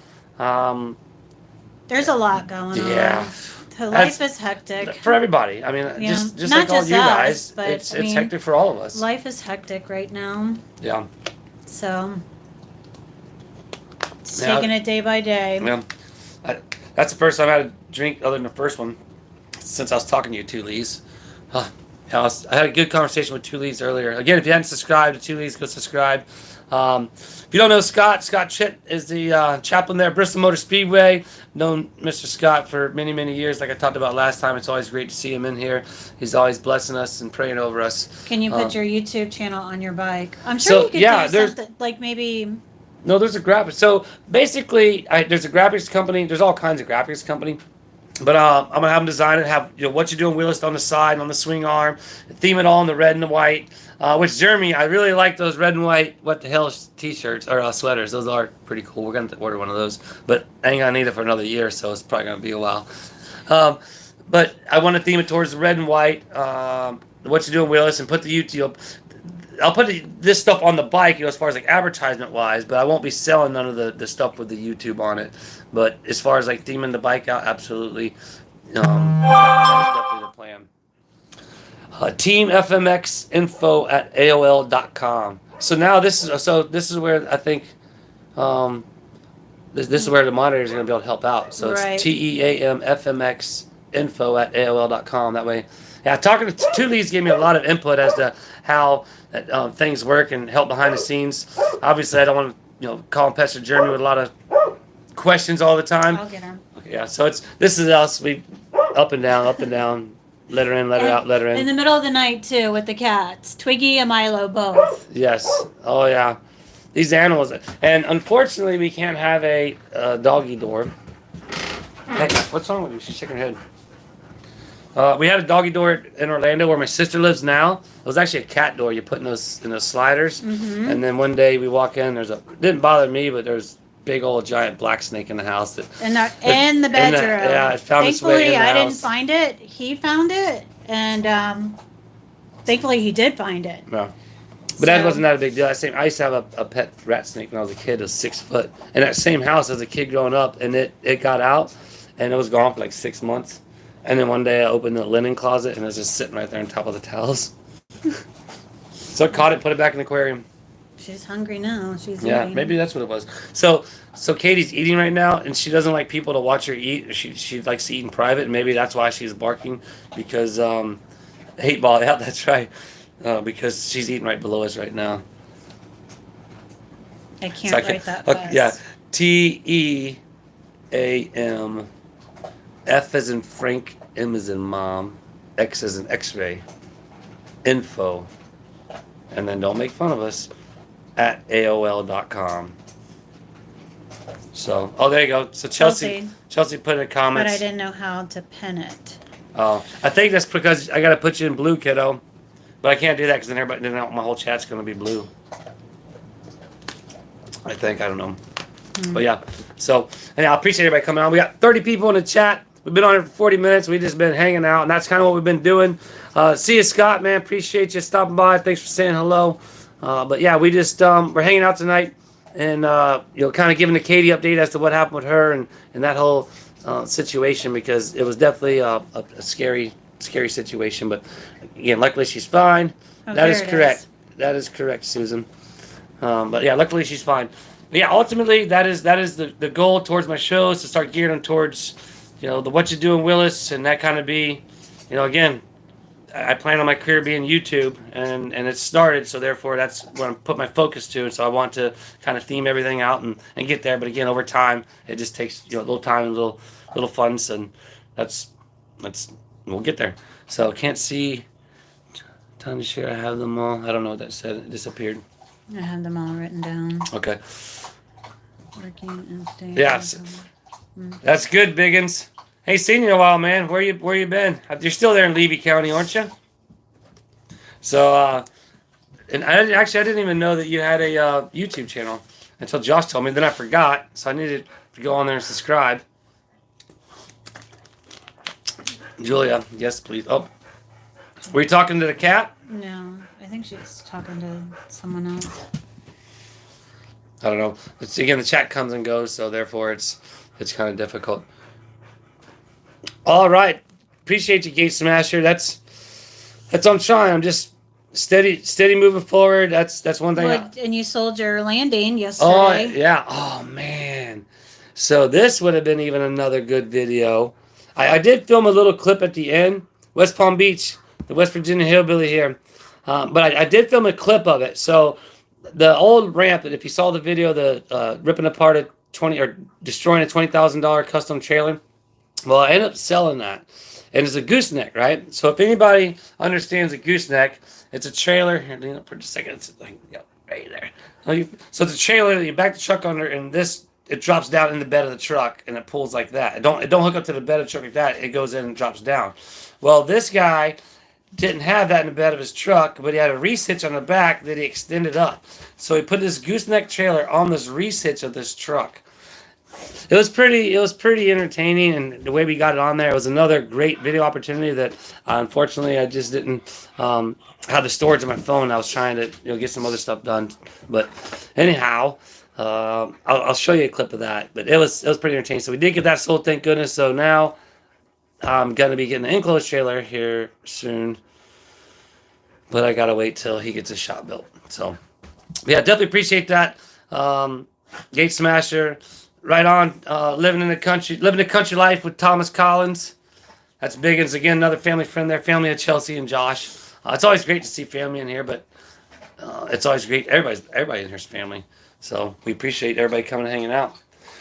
there's a lot going on.
Yeah.
Life is hectic.
For everybody. I mean,
Yeah.
just
Not
like all
just
you
us,
guys,
but,
it's
I mean,
hectic for all of us.
Life is hectic right now.
Yeah.
So it's
Yeah.
taking it day by day.
Yeah. That's the first time I had a drink other than the first one since I was talking to you, Two Lees. I had a good conversation with Two Lees earlier. Again, if you hadn't subscribed to Two Lees, go subscribe. If you don't know Scott Chitt is the chaplain there at Bristol Motor Speedway. Known Mr. Scott for many, many years. Like I talked about last time, it's always great to see him in here. He's always blessing us and praying over us.
Can you put your YouTube channel on your bike? I'm sure you could do something like maybe.
No, there's a graphics. So basically, there's a graphics company. There's all kinds of graphics company. But I'm going to have them design it, have What You Doing Willis on the side, on the swing arm, theme it all in the red and the white. Which, Jeremy, I really like those red and white what the hell t-shirts or sweaters. Those are pretty cool. We're going to order one of those. But I ain't going to need it for another year, so it's probably going to be a while. But I want to theme it towards the red and white, What You Doing Willis, and put the YouTube. I'll put this stuff on the bike, as far as like advertisement wise, but I won't be selling none of the stuff with the YouTube on it. But as far as like theming the bike out, absolutely, that is definitely the plan. TeamFMXinfo@AOL.com. So now this is where I think this is where the moderators are going to be able to help out. So
Right.
it's TeamFMXinfo@AOL.com. That way, yeah. Talking to Two Lees gave me a lot of input as to how things work and help behind the scenes. Obviously, I don't want to call and pester Jeremy with a lot of questions all the time.
I'll get her.
Okay, yeah. So this is us. We up and down, let her in, let her out, let her in.
In the middle of the night too, with the cats, Twiggy and Milo both.
Yes. Oh yeah. These animals, and unfortunately, we can't have a doggy door. Hey, what's wrong with you? She's shaking her head. We had a doggy door in Orlando where my sister lives now. It was actually a cat door you put in those sliders.
Mm-hmm.
And then one day we walk in, it didn't bother me, but there's big old giant black snake in the house.
In the bedroom.
Yeah, it found its way in the
Thankfully, I didn't
house.
find it. He found it, and thankfully he did find it.
Yeah. But that wasn't that a big deal. I used to have a pet rat snake when I was a kid. It was 6 foot. In that same house as a kid growing up, and it got out, and it was gone for like 6 months. And then one day I opened the linen closet, and it was just sitting right there on top of the towels. So I caught it, put it back in the aquarium.
She's hungry now. She's
Yeah,
eating.
maybe that's what it was. So Katie's eating right now, and she doesn't like people to watch her eat. She likes to eat in private, and maybe that's why she's barking, because hate ball. Yeah, that's right. Because she's eating right below us right now.
I can't
So
write that fast.
Yeah, TEAM. F as in Frank, M as in Mom, X as in X-ray, info, and then don't make fun of us, at AOL.com. So, there you go. So Chelsea put in the
But
comments.
I didn't know how to pin it.
Oh, I think that's because I got to put you in blue, kiddo. But I can't do that because then my whole chat's going to be blue. I don't know. But yeah, so, and I appreciate everybody coming on. We got 30 people in the chat. We've been on here for 40 minutes. We've just been hanging out, and that's kind of what we've been doing. See you, Scott, man. Appreciate you stopping by. Thanks for saying hello. But yeah, we just, we're hanging out tonight and, kind of giving the Katie update as to what happened with her and that whole situation, because it was definitely a scary situation. But again, luckily she's fine.
Oh,
That
there
is
it
correct. That is correct, Susan. But yeah, luckily she's fine. But yeah, ultimately that is the goal towards my shows, to start gearing them towards, the What You Doing Willis, and that kind of be, again, I plan on my career being YouTube, and it's started, so therefore that's what I'm put my focus to, and so I want to kind of theme everything out and get there. But again, over time, it just takes a little time and little funds, and that's we'll get there. So can't see. Time to share. I have them all. I don't know what that said. It disappeared.
I have them all written down.
Okay.
Working and staying.
Yeah, that's good, Biggins. Hey, seen you in a while, man. Where you been? You're still there in Levy County, aren't you? So, and I didn't even know that you had a YouTube channel until Josh told me. Then I forgot, so I needed to go on there and subscribe. Julia, yes, please. Oh, were you talking to the cat?
No, I think she's talking to someone else.
I don't know. Again, the chat comes and goes, so therefore it's kind of difficult. All right, appreciate you, Gate Smasher. That's what I'm trying. I'm just steady moving forward. That's one thing.
And you sold your landing yesterday.
Oh yeah. Oh man. So this would have been even another good video. I did film a little clip at the end. West Palm Beach, the West Virginia hillbilly here. But I did film a clip of it. So the old ramp, if you saw the video, the ripping apart destroying a $20,000 custom trailer. Well, I ended up selling that. And it's a gooseneck, right? So if anybody understands a gooseneck, it's a trailer. Here, lean up for just a second. It's like, right there. So it's a trailer that you back the truck under, and it drops down in the bed of the truck, and it pulls like that. It don't hook up to the bed of the truck like that. It goes in and drops down. Well, this guy didn't have that in the bed of his truck, but he had a reese hitch on the back that he extended up. So he put this gooseneck trailer on this reese hitch of this truck. It was pretty entertaining, and the way we got it on there, it was another great video opportunity that unfortunately I just didn't have the storage on my phone. I was trying to get some other stuff done, but anyhow, I'll show you a clip of that. But it was pretty entertaining. So we did get that sold, thank goodness. So now I'm gonna be getting the enclosed trailer here soon, but I gotta wait till he gets his shop built. So yeah, definitely appreciate that. Gate Smasher. Right on, living the country life with Thomas Collins. That's Biggins again, another family friend there, family of Chelsea and Josh. It's always great to see family in here, but it's always great. Everybody in here's family, so we appreciate everybody coming and hanging out.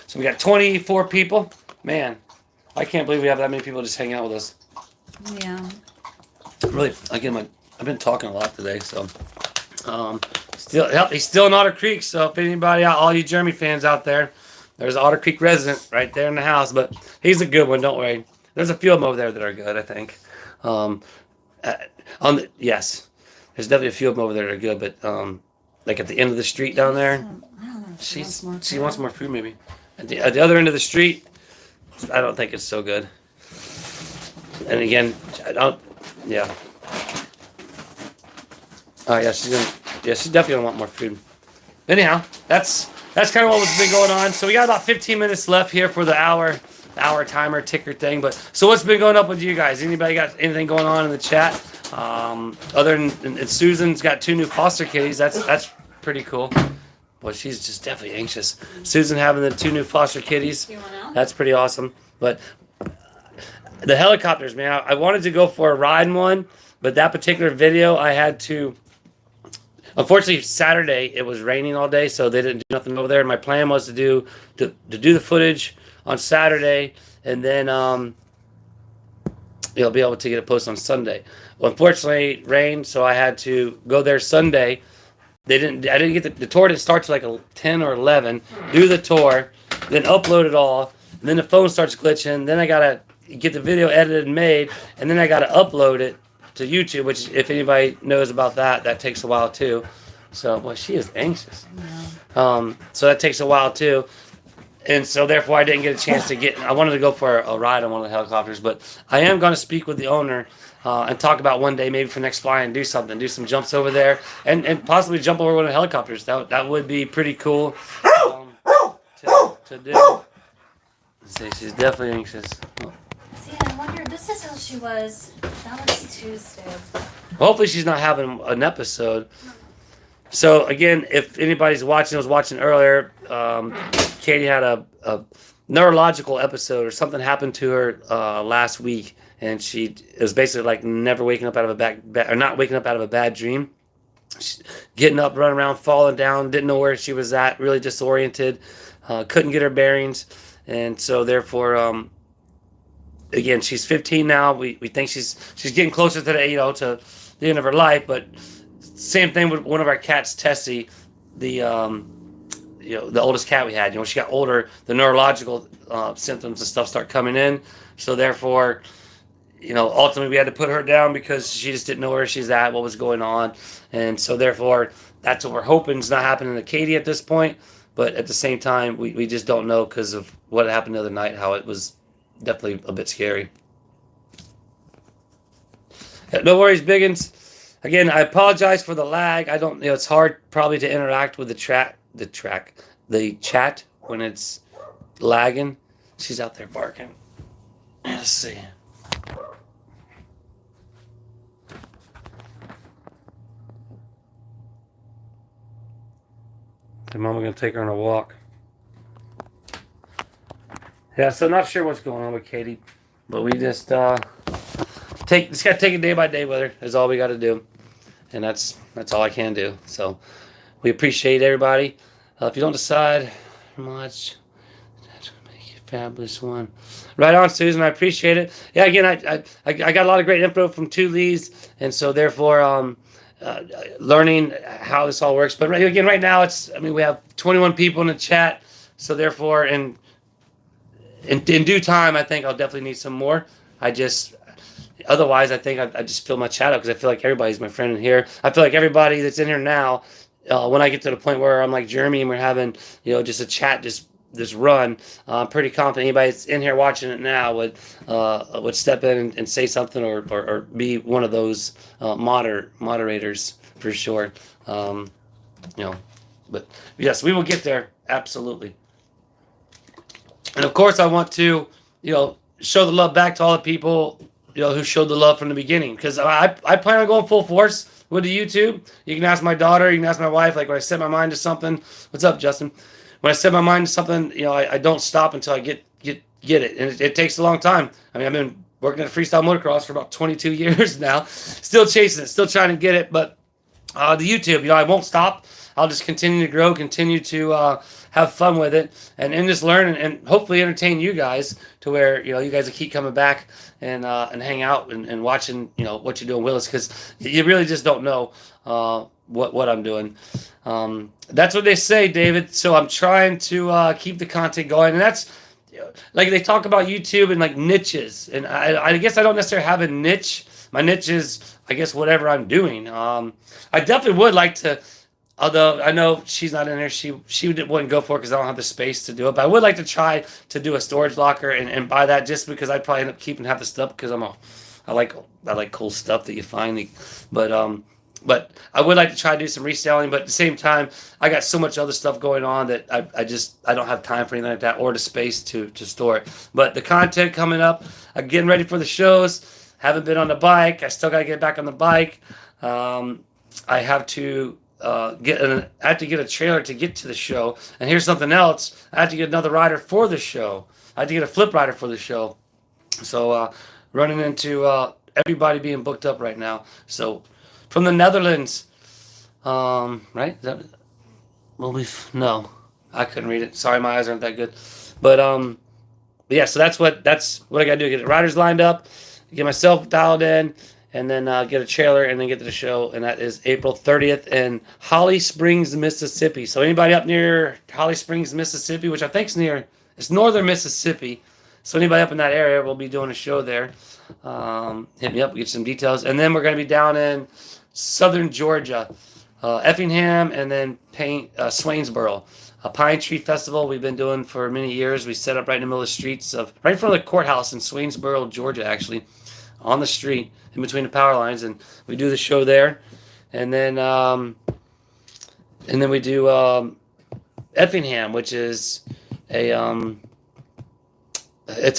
So we got 24 people. Man, I can't believe we have that many people just hanging out with us.
Yeah.
Really, again, I've been talking a lot today, so he's still in Otter Creek. So if anybody all you Jeremy fans out there. There's an Otter Creek resident right there in the house, but he's a good one. Don't worry. There's a few of them over there that are good, I think. Yes, there's definitely a few of them over there that are good, but like at the end of the street down there,
I don't know.
she wants more food maybe. At the other end of the street, I don't think it's so good. And again, yeah. Oh yeah, she's definitely gonna want more food. Anyhow, that's kind of what's been going on. So we got about 15 minutes left here for the hour timer ticker thing. But so what's been going up with you guys? Anybody got anything going on in the chat? Other than Susan's got 2 new foster kitties. That's pretty cool. Well, she's just definitely anxious. Susan having the 2 new foster kitties. That's pretty awesome. But the helicopters, man, I wanted to go for a ride in one, but that particular video I had to. Unfortunately, Saturday it was raining all day, so they didn't do nothing over there. My plan was to do the footage on Saturday, and then be able to get it posted on Sunday. Well, unfortunately, rain, so I had to go there Sunday. I didn't get the tour didn't start till like 10 or 11. Do the tour, then upload it all, and then the phone starts glitching. Then I gotta get the video edited and made, and then I gotta upload it to YouTube, which if anybody knows about that takes a while too. So, well, she is anxious. Yeah. So that takes a while too. And so therefore I didn't get a chance to I wanted to go for a ride on one of the helicopters, but I am going to speak with the owner and talk about one day maybe for next fly and do some jumps over there and possibly jump over one of the helicopters. That would be pretty cool to do. Let's see, she's definitely anxious.
See, I wonder, this is how she was. That was Tuesday.
Hopefully she's not having an episode. So again, if anybody's watching, was watching earlier, Katie had a neurological episode or something happened to her last week, and it was basically like never waking up out of or not waking up out of a bad dream. Getting up, running around, falling down, didn't know where she was at, really disoriented, couldn't get her bearings, and so therefore, again, she's 15 now. We think she's getting closer to to the end of her life, but same thing with one of our cats, Tessie, the the oldest cat we had. She got older, the neurological symptoms and stuff start coming in, so therefore, ultimately we had to put her down because she just didn't know where she's at, what was going on. And so therefore, that's what we're hoping is not happening to Katie at this point. But at the same time, we just don't know because of what happened the other night, how it was definitely a bit scary. Yeah, no worries, Biggins. Again, I apologize for the lag. I don't, it's hard probably to interact with the chat when it's lagging. She's out there barking. Let's see. The mom going to take her on a walk. Yeah, so not sure what's going on with Katie, but we just just got to take it day by day with her. Is all we got to do, and that's all I can do. So we appreciate everybody. If you don't decide much, make it a fabulous one. Right on, Susan. I appreciate it. Yeah, again, I got a lot of great info from 2 Lees, and so therefore learning how this all works. But right now we have 21 people in the chat, so therefore in due time, I think I'll definitely need some more. Otherwise, I think I just fill my chat up because I feel like everybody's my friend in here. I feel like everybody that's in here now, when I get to the point where I'm like Jeremy and we're having, just a chat, just run, I'm pretty confident anybody that's in here watching it now would step in and say something or be one of those moderators for sure. But yes, we will get there. Absolutely. And of course, I want to, show the love back to all the people, who showed the love from the beginning. Because I plan on going full force with the YouTube. You can ask my daughter, you can ask my wife. Like when I set my mind to something, what's up, Justin? When I set my mind to something, I don't stop until I get it, and it takes a long time. I mean, I've been working at freestyle motocross for about 22 years now, still chasing it, still trying to get it. But the YouTube, I won't stop. I'll just continue to grow, continue to have fun with it, and just learn and hopefully entertain you guys to where you guys will keep coming back and hang out and watching what you're doing, Willis, because you really just don't know what I'm doing. That's what they say, David. So I'm trying to keep the content going, and that's like they talk about YouTube and like niches, and I guess I don't necessarily have a niche. My niche is, I guess, whatever I'm doing. I definitely would like to. Although I know she's not in there, she wouldn't go for it because I don't have the space to do it. But I would like to try to do a storage locker and buy that, just because I'd probably end up keeping half the stuff because I like cool stuff that you find. But I would like to try to do some reselling. But at the same time, I got so much other stuff going on that I don't have time for anything like that or the space to store it. But the content coming up, I'm getting ready for the shows. Haven't been on the bike. I still got to get back on the bike. I have to. I have to get a trailer to get to the show. And here's something else. I have to get another rider for the show. I have to get a flip rider for the show. So running into everybody being booked up right now. So from the Netherlands, right? No, I couldn't read it. Sorry, my eyes aren't that good. But yeah. So that's what I got to do. Get the riders lined up, get myself dialed in. And then get a trailer and then get to the show. And that is April 30th in Holly Springs, Mississippi. So anybody up near Holly Springs, Mississippi, which I think is it's northern Mississippi. So anybody up in that area will be doing a show there. Hit me up, get some details. And then we're going to be down in southern Georgia, Effingham, and then Swainsboro. A Pine Tree Festival we've been doing for many years. We set up right in the middle of the streets right in front of the courthouse in Swainsboro, Georgia, actually, on the street in between the power lines, and we do the show there, and then we do Effingham, which is it's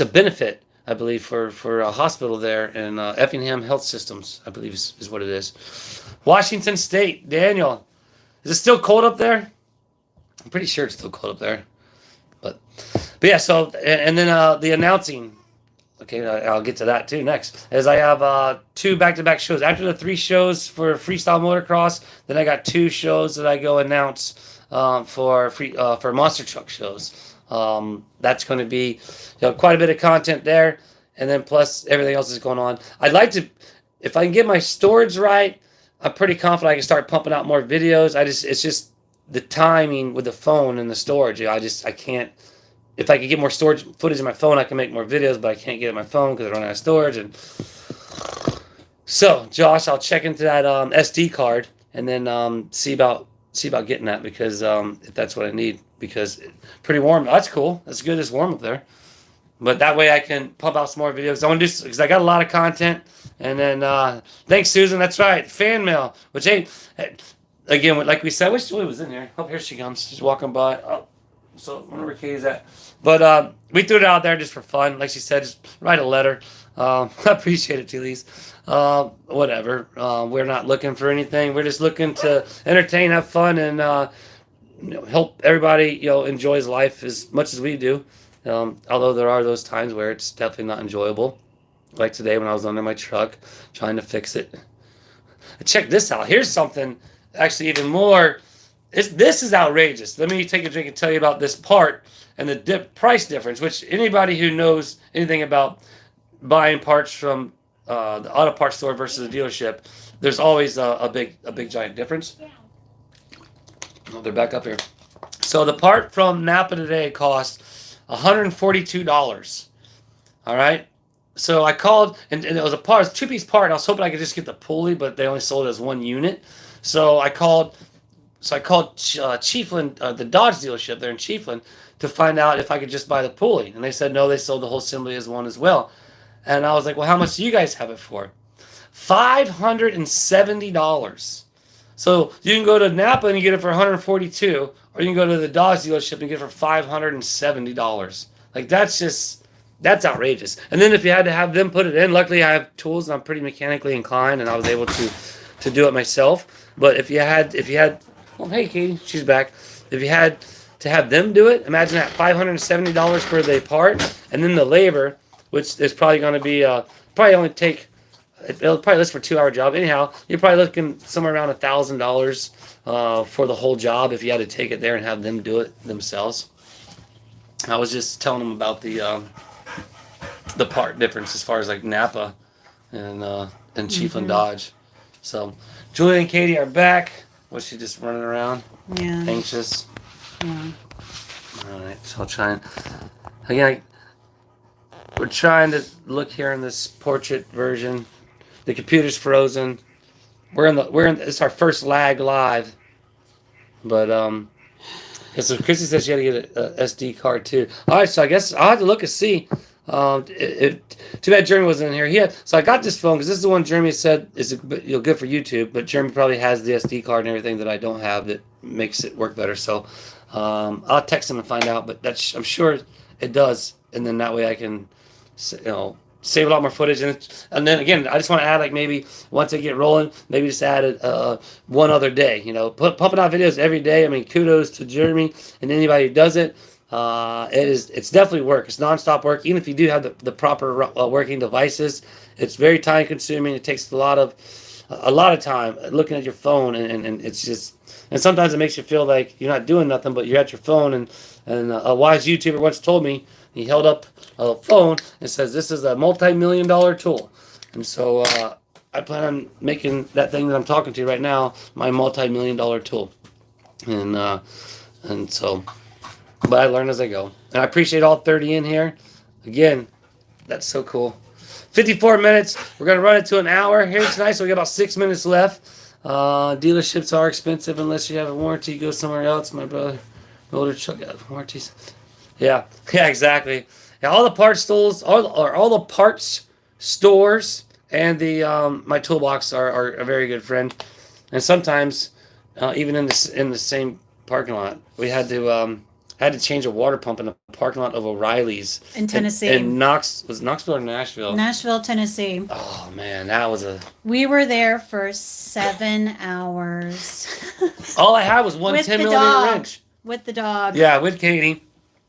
a benefit I believe, for a hospital there in Effingham Health Systems, I believe is what it is. Washington State, Daniel. Is it still cold up there? I'm pretty sure it's still cold up there. But yeah, so, and then the announcing. Okay, I'll get to that too next. As I have 2 back-to-back shows. After the 3 shows for freestyle motocross, then I got 2 shows that I go announce for monster truck shows. That's going to be quite a bit of content there, and then plus everything else is going on. I'd like to, if I can get my storage right, I'm pretty confident I can start pumping out more videos. It's just the timing with the phone and the storage. I can't. If I could get more storage footage in my phone, I can make more videos, but I can't get it on my phone because I don't have storage. And so, Josh, I'll check into that SD card and then see about getting that, because if that's what I need, because it's pretty warm. That's cool. That's good. It's warm up there. But that way I can pump out some more videos. I want to do, because I got a lot of content. And then thanks, Susan. That's right, fan mail. Which again, like we said, I wish Julie was in here. Oh, here she comes. She's walking by. Oh. So I wonder where Katie's at. But we threw it out there just for fun. Like she said, just write a letter. I appreciate it, Tulise. Whatever. We're not looking for anything. We're just looking to entertain, have fun, and help everybody enjoys life as much as we do. Although there are those times where it's definitely not enjoyable. Like today when I was under my truck trying to fix it. Check this out. Here's something actually even more. This is outrageous. Let me take a drink and tell you about this part and the price difference, which anybody who knows anything about buying parts from the auto parts store versus a dealership, there's always a big giant difference. Oh, they're back up here. So the part from Napa today cost $142. All right. So I called, and it was a 2-piece part. I was hoping I could just get the pulley, but they only sold it as 1 unit. So I called Chiefland, the Dodge dealership there in Chiefland, to find out if I could just buy the pulley. And they said, no, they sold the whole assembly as one as well. And I was like, well, how much do you guys have it for? $570. So you can go to Napa and you get it for $142, or you can go to the Dodge dealership and get it for $570. Like, that's outrageous. And then if you had to have them put it in, luckily I have tools and I'm pretty mechanically inclined and I was able to do it myself. But if you had, well, hey, Katie, she's back. If you had to have them do it, imagine that, $570 for the part, and then the labor, which is probably going to be, it'll probably list for a 2-hour job. Anyhow, you're probably looking somewhere around $1,000 for the whole job if you had to take it there and have them do it themselves. I was just telling them about the part difference as far as like Napa and Chiefland Dodge. So Julie and Katie are back. Was she just running around?
Yeah.
Anxious?
Yeah.
All right, so I'll try and... Again, we're trying to look here in this portrait version. The computer's frozen. It's our first lag live. But, so Chrissy says she had to get a SD card too. All right, so I guess I'll have to look and see. Too bad Jeremy wasn't in here. So I got this phone because this is the one Jeremy said is good for YouTube, but Jeremy probably has the SD card and everything that I don't have that makes it work better. So I'll text him and find out, but I'm sure it does, and then that way I can save a lot more footage. And then again, I just want to add, like, maybe once I get rolling, maybe just add one other day. Pumping out videos every day. I mean, kudos to Jeremy and anybody who does it. It's definitely work. It's nonstop work. Even if you do have the proper working devices, it's very time consuming. It takes a lot of time looking at your phone, and it's just, and sometimes it makes you feel like you're not doing nothing, but you're at your phone. And a wise YouTuber once told me, he held up a phone and says, "This is a multi-million-dollar tool." And so I plan on making that thing that I'm talking to right now my multi-million-dollar tool. And so. But I learn as I go. And I appreciate all 30 in here. Again, that's so cool. 54 minutes. We're going to run it to an hour here tonight, so we got about 6 minutes left. Dealerships are expensive unless you have a warranty. Go somewhere else. My brother, older truck got warranties. Yeah, exactly. Yeah, all the parts stores, all the parts stores, and the my toolbox are a very good friend. And sometimes, even in the same parking lot, we had to. I had to change a water pump in the parking lot of O'Reilly's
in Tennessee.
In Knoxville or Nashville?
Nashville, Tennessee.
Oh man, that was a.
We were there for 7 hours.
All I had was one
With
10
the
millimeter
dog.
wrench.
With the dog.
Yeah, with Katie.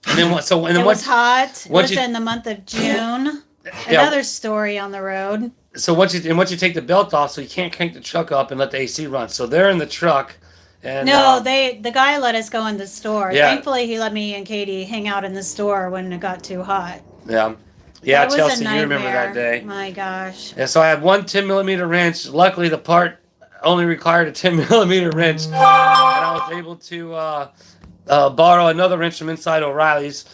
And then what? So and then
it
once,
was hot. It
once
was
you-
in the month of June.
Yeah.
Another story on the road.
So once you take the belt off, so you can't crank the truck up and let the AC run. So they're in the truck. And,
No, the guy let us go in the store.
Yeah.
Thankfully, he let me and Katie hang out in the store when it got too hot.
Yeah,
That was a
Chelsea, you
nightmare.
remember that day.
My gosh.
Yeah, so I had one 10 millimeter wrench. Luckily, the part only required a 10 millimeter wrench, and I was able to borrow another wrench from inside O'Reilly's.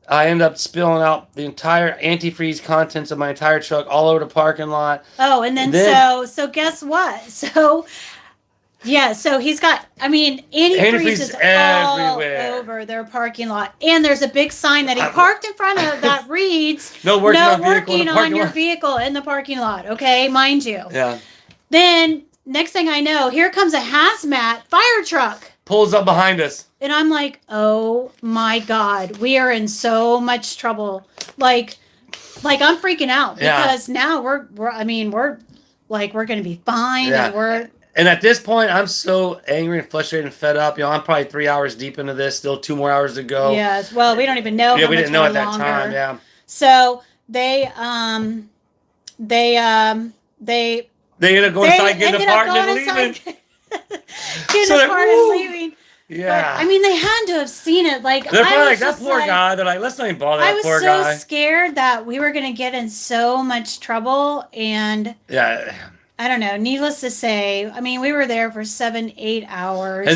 I ended up spilling out the entire antifreeze contents of my entire truck all over the parking lot.
Oh, and then so guess what? So yeah, so he's got. I mean, antifreeze is all
everywhere.
over their parking lot, and there's a big sign that he parked in front of that reads
No working on vehicle in
working
the
on
parking
your
lot.
vehicle in the parking lot. Okay, mind you.
Yeah.
Then next thing I know, here comes a hazmat fire truck.
Pulls up behind us.
And I'm like, oh my God, we are in so much trouble. Like I'm freaking out because now we're going to be fine.
Yeah. And at this point, I'm so angry and frustrated and fed up. I'm probably 3 hours deep into this. Still 2 more hours to go.
Yes. Well, we don't even know.
Yeah, we didn't know at that time. Yeah.
So they
ended up going inside, getting a part, and leaving.
Getting a part and leaving.
Yeah.
But, I mean, they had to have seen it. Like,
they're probably
I
like,
was
that
just
poor guy. They're like, let's not even bother that poor guy.
I was so scared that we were going to get in so much trouble. And
yeah.
I don't know. Needless to say, I mean, we were there for 7-8 hours.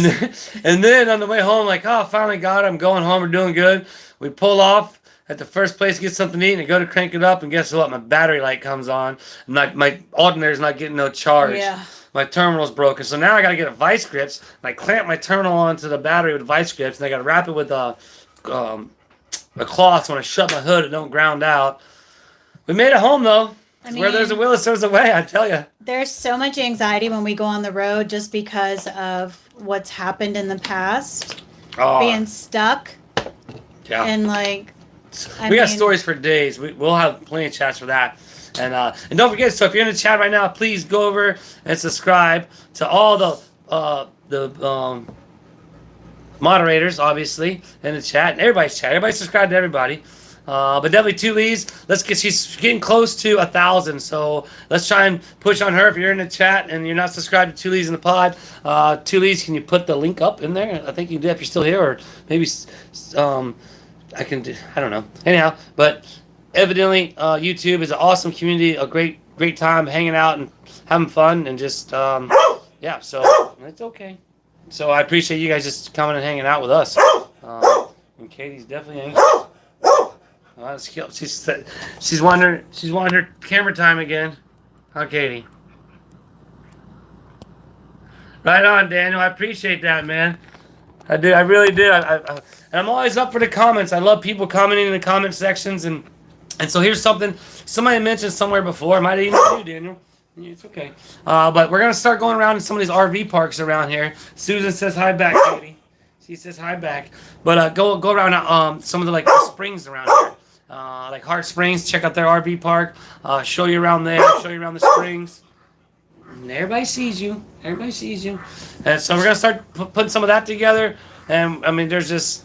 And then on the way home, like, oh, finally got it. I'm going home. We're doing good. We pull off at the first place to get something to eat and I go to crank it up. And guess what? My battery light comes on. My alternator's not getting no charge.
Yeah.
My terminal's broken. So now I got to get a vice grips. And I clamp my terminal onto the battery with vice grips. And I got to wrap it with a cloth so when I shut my hood, it don't ground out. We made it home, though. I mean, where there's a will, there's a way, I tell you.
There's so much anxiety when we go on the road just because of what's happened in the past. Being stuck.
Yeah.
And like,
we got stories for days. We'll have plenty of chats for that. And don't forget, so if you're in the chat right now, please go over and subscribe to all the moderators, obviously, in the chat. And everybody's chat. Everybody subscribe to everybody. But definitely 2 Lees. She's getting close to 1,000. So let's try and push on her. If you're in the chat and you're not subscribed to 2 Lees in the pod, 2 Lees, can you put the link up in there? I think you did if you're still here, or maybe I can do, I don't know. Anyhow, but evidently YouTube is an awesome community, a great time hanging out and having fun and just yeah. So it's okay. So I appreciate you guys just coming and hanging out with us. And Katie's definitely anxious. She's wanting her camera time again. Huh, Katie? Right on, Daniel. I appreciate that, man. I do. I really do. And I'm always up for the comments. I love people commenting in the comment sections. And so here's something somebody mentioned somewhere before. It might even be you, Daniel. It's okay. But we're going to start going around in some of these RV parks around here. Susan says hi back, Katie. She says hi back. But go around some of the springs around here. Like Heart Springs, check out their RV park. Show you around there. Show you around the springs. And everybody sees you. Everybody sees you. And so we're gonna start putting some of that together. And I mean, there's just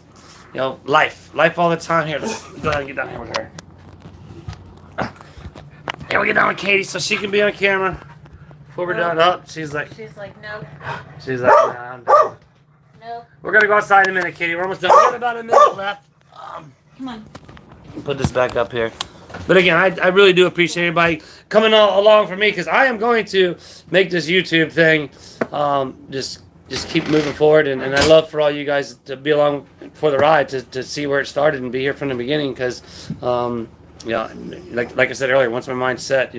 life all the time. Here, let's go ahead and get down here with her. Here we get down with Katie so she can be on camera. Before we're done, she's like
nope.
She's like, nah, I'm done.
Nope.
We're gonna go outside in a minute, Katie. We're almost done. We got about a minute left.
Come on.
Put this back up here. But again, I really do appreciate everybody coming along for me because I am going to make this YouTube thing just keep moving forward. And I love for all you guys to be along for the ride to see where it started and be here from the beginning because, like I said earlier, once my mind's set,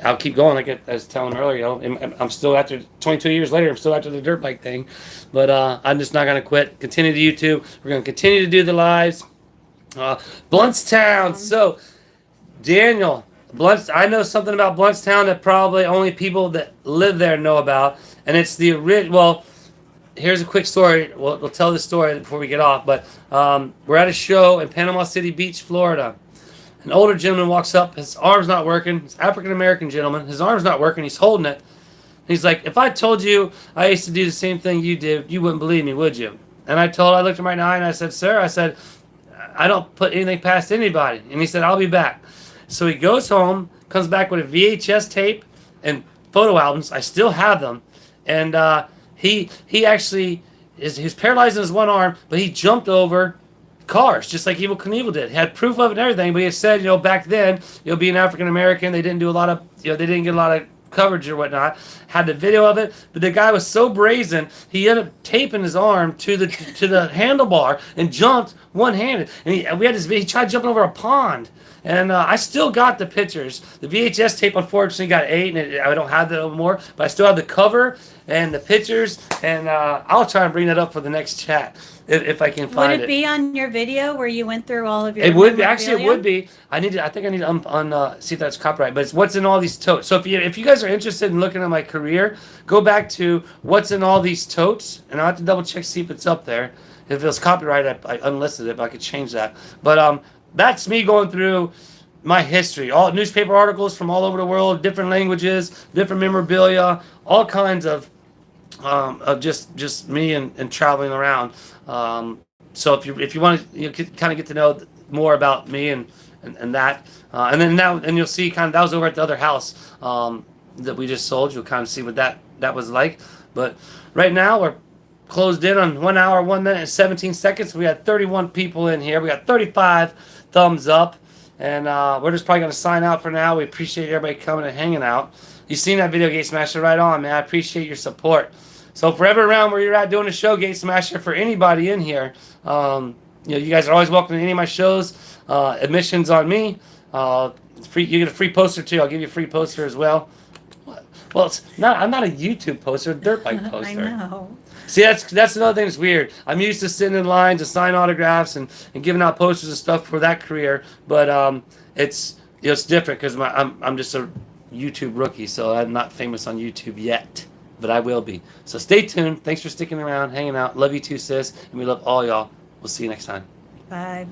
I'll keep going. Like I was telling them earlier, I'm still after 22 years later, I'm still after the dirt bike thing. But I'm just not going to quit. Continue the YouTube. We're going to continue to do the lives. Bluntstown. So, Daniel, I know something about Bluntstown that probably only people that live there know about, and it's the original. Well, here's a quick story. We'll tell this story before we get off. But we're at a show in Panama City Beach, Florida. An older gentleman walks up. His arm's not working. He's African American gentleman. His arm's not working. He's holding it. He's like, if I told you I used to do the same thing you did, you wouldn't believe me, would you? And I looked him right in the eye and I said, sir, I said, I don't put anything past anybody. And he said, I'll be back. So he goes home, comes back with a VHS tape and photo albums. I still have them. And he actually, he's paralyzed in his one arm, but he jumped over cars, just like Evel Knievel did. He had proof of it and everything, but he had said, back then, being African American, they didn't do a lot of, they didn't get a lot of coverage or whatnot. Had the video of it, but the guy was so brazen, he ended up taping his arm to the handlebar and jumped one-handed. And we had this. He tried jumping over a pond, and I still got the pictures. The VHS tape, unfortunately, got ate, and I don't have that anymore. But I still have the cover and the pictures, and I'll try and bring that up for the next chat. If I can find it.
Would it be on your video where you went through all of your?
It would be. Actually, it would be. I think I need to see if that's copyright. But it's what's in all these totes. So if you guys are interested in looking at my career, go back to what's in all these totes, and I'll have to double check to see if it's up there. If it was copyrighted, I unlisted it, but I could change that. But that's me going through my history. All newspaper articles from all over the world, different languages, different memorabilia, all kinds of just me and traveling around. So if you want to kind of get to know more about me and that, and then now and you'll see kind of that was over at the other house that we just sold. You'll kind of see what that was like. But right now we're closed in on 1 hour, 1 minute, and 17 seconds. We had 31 people in here. We got 35 thumbs up, and we're just probably gonna sign out for now. We appreciate everybody coming and hanging out. You seen that video, Gate Smasher? Right on, man. I appreciate your support. So forever around where you're at doing a show, Gate Smasher, for anybody in here, you guys are always welcome to any of my shows. Admissions on me. Free, you get a free poster too. I'll give you a free poster as well. Well, I'm not a YouTube poster, a dirt bike poster.
I know.
See, that's another thing that's weird. I'm used to sitting in line to sign autographs and giving out posters and stuff for that career, but it's different because I'm just a YouTube rookie, so I'm not famous on YouTube yet. But I will be. So stay tuned. Thanks for sticking around, hanging out. Love you too, sis. And we love all y'all. We'll see you next time.
Bye.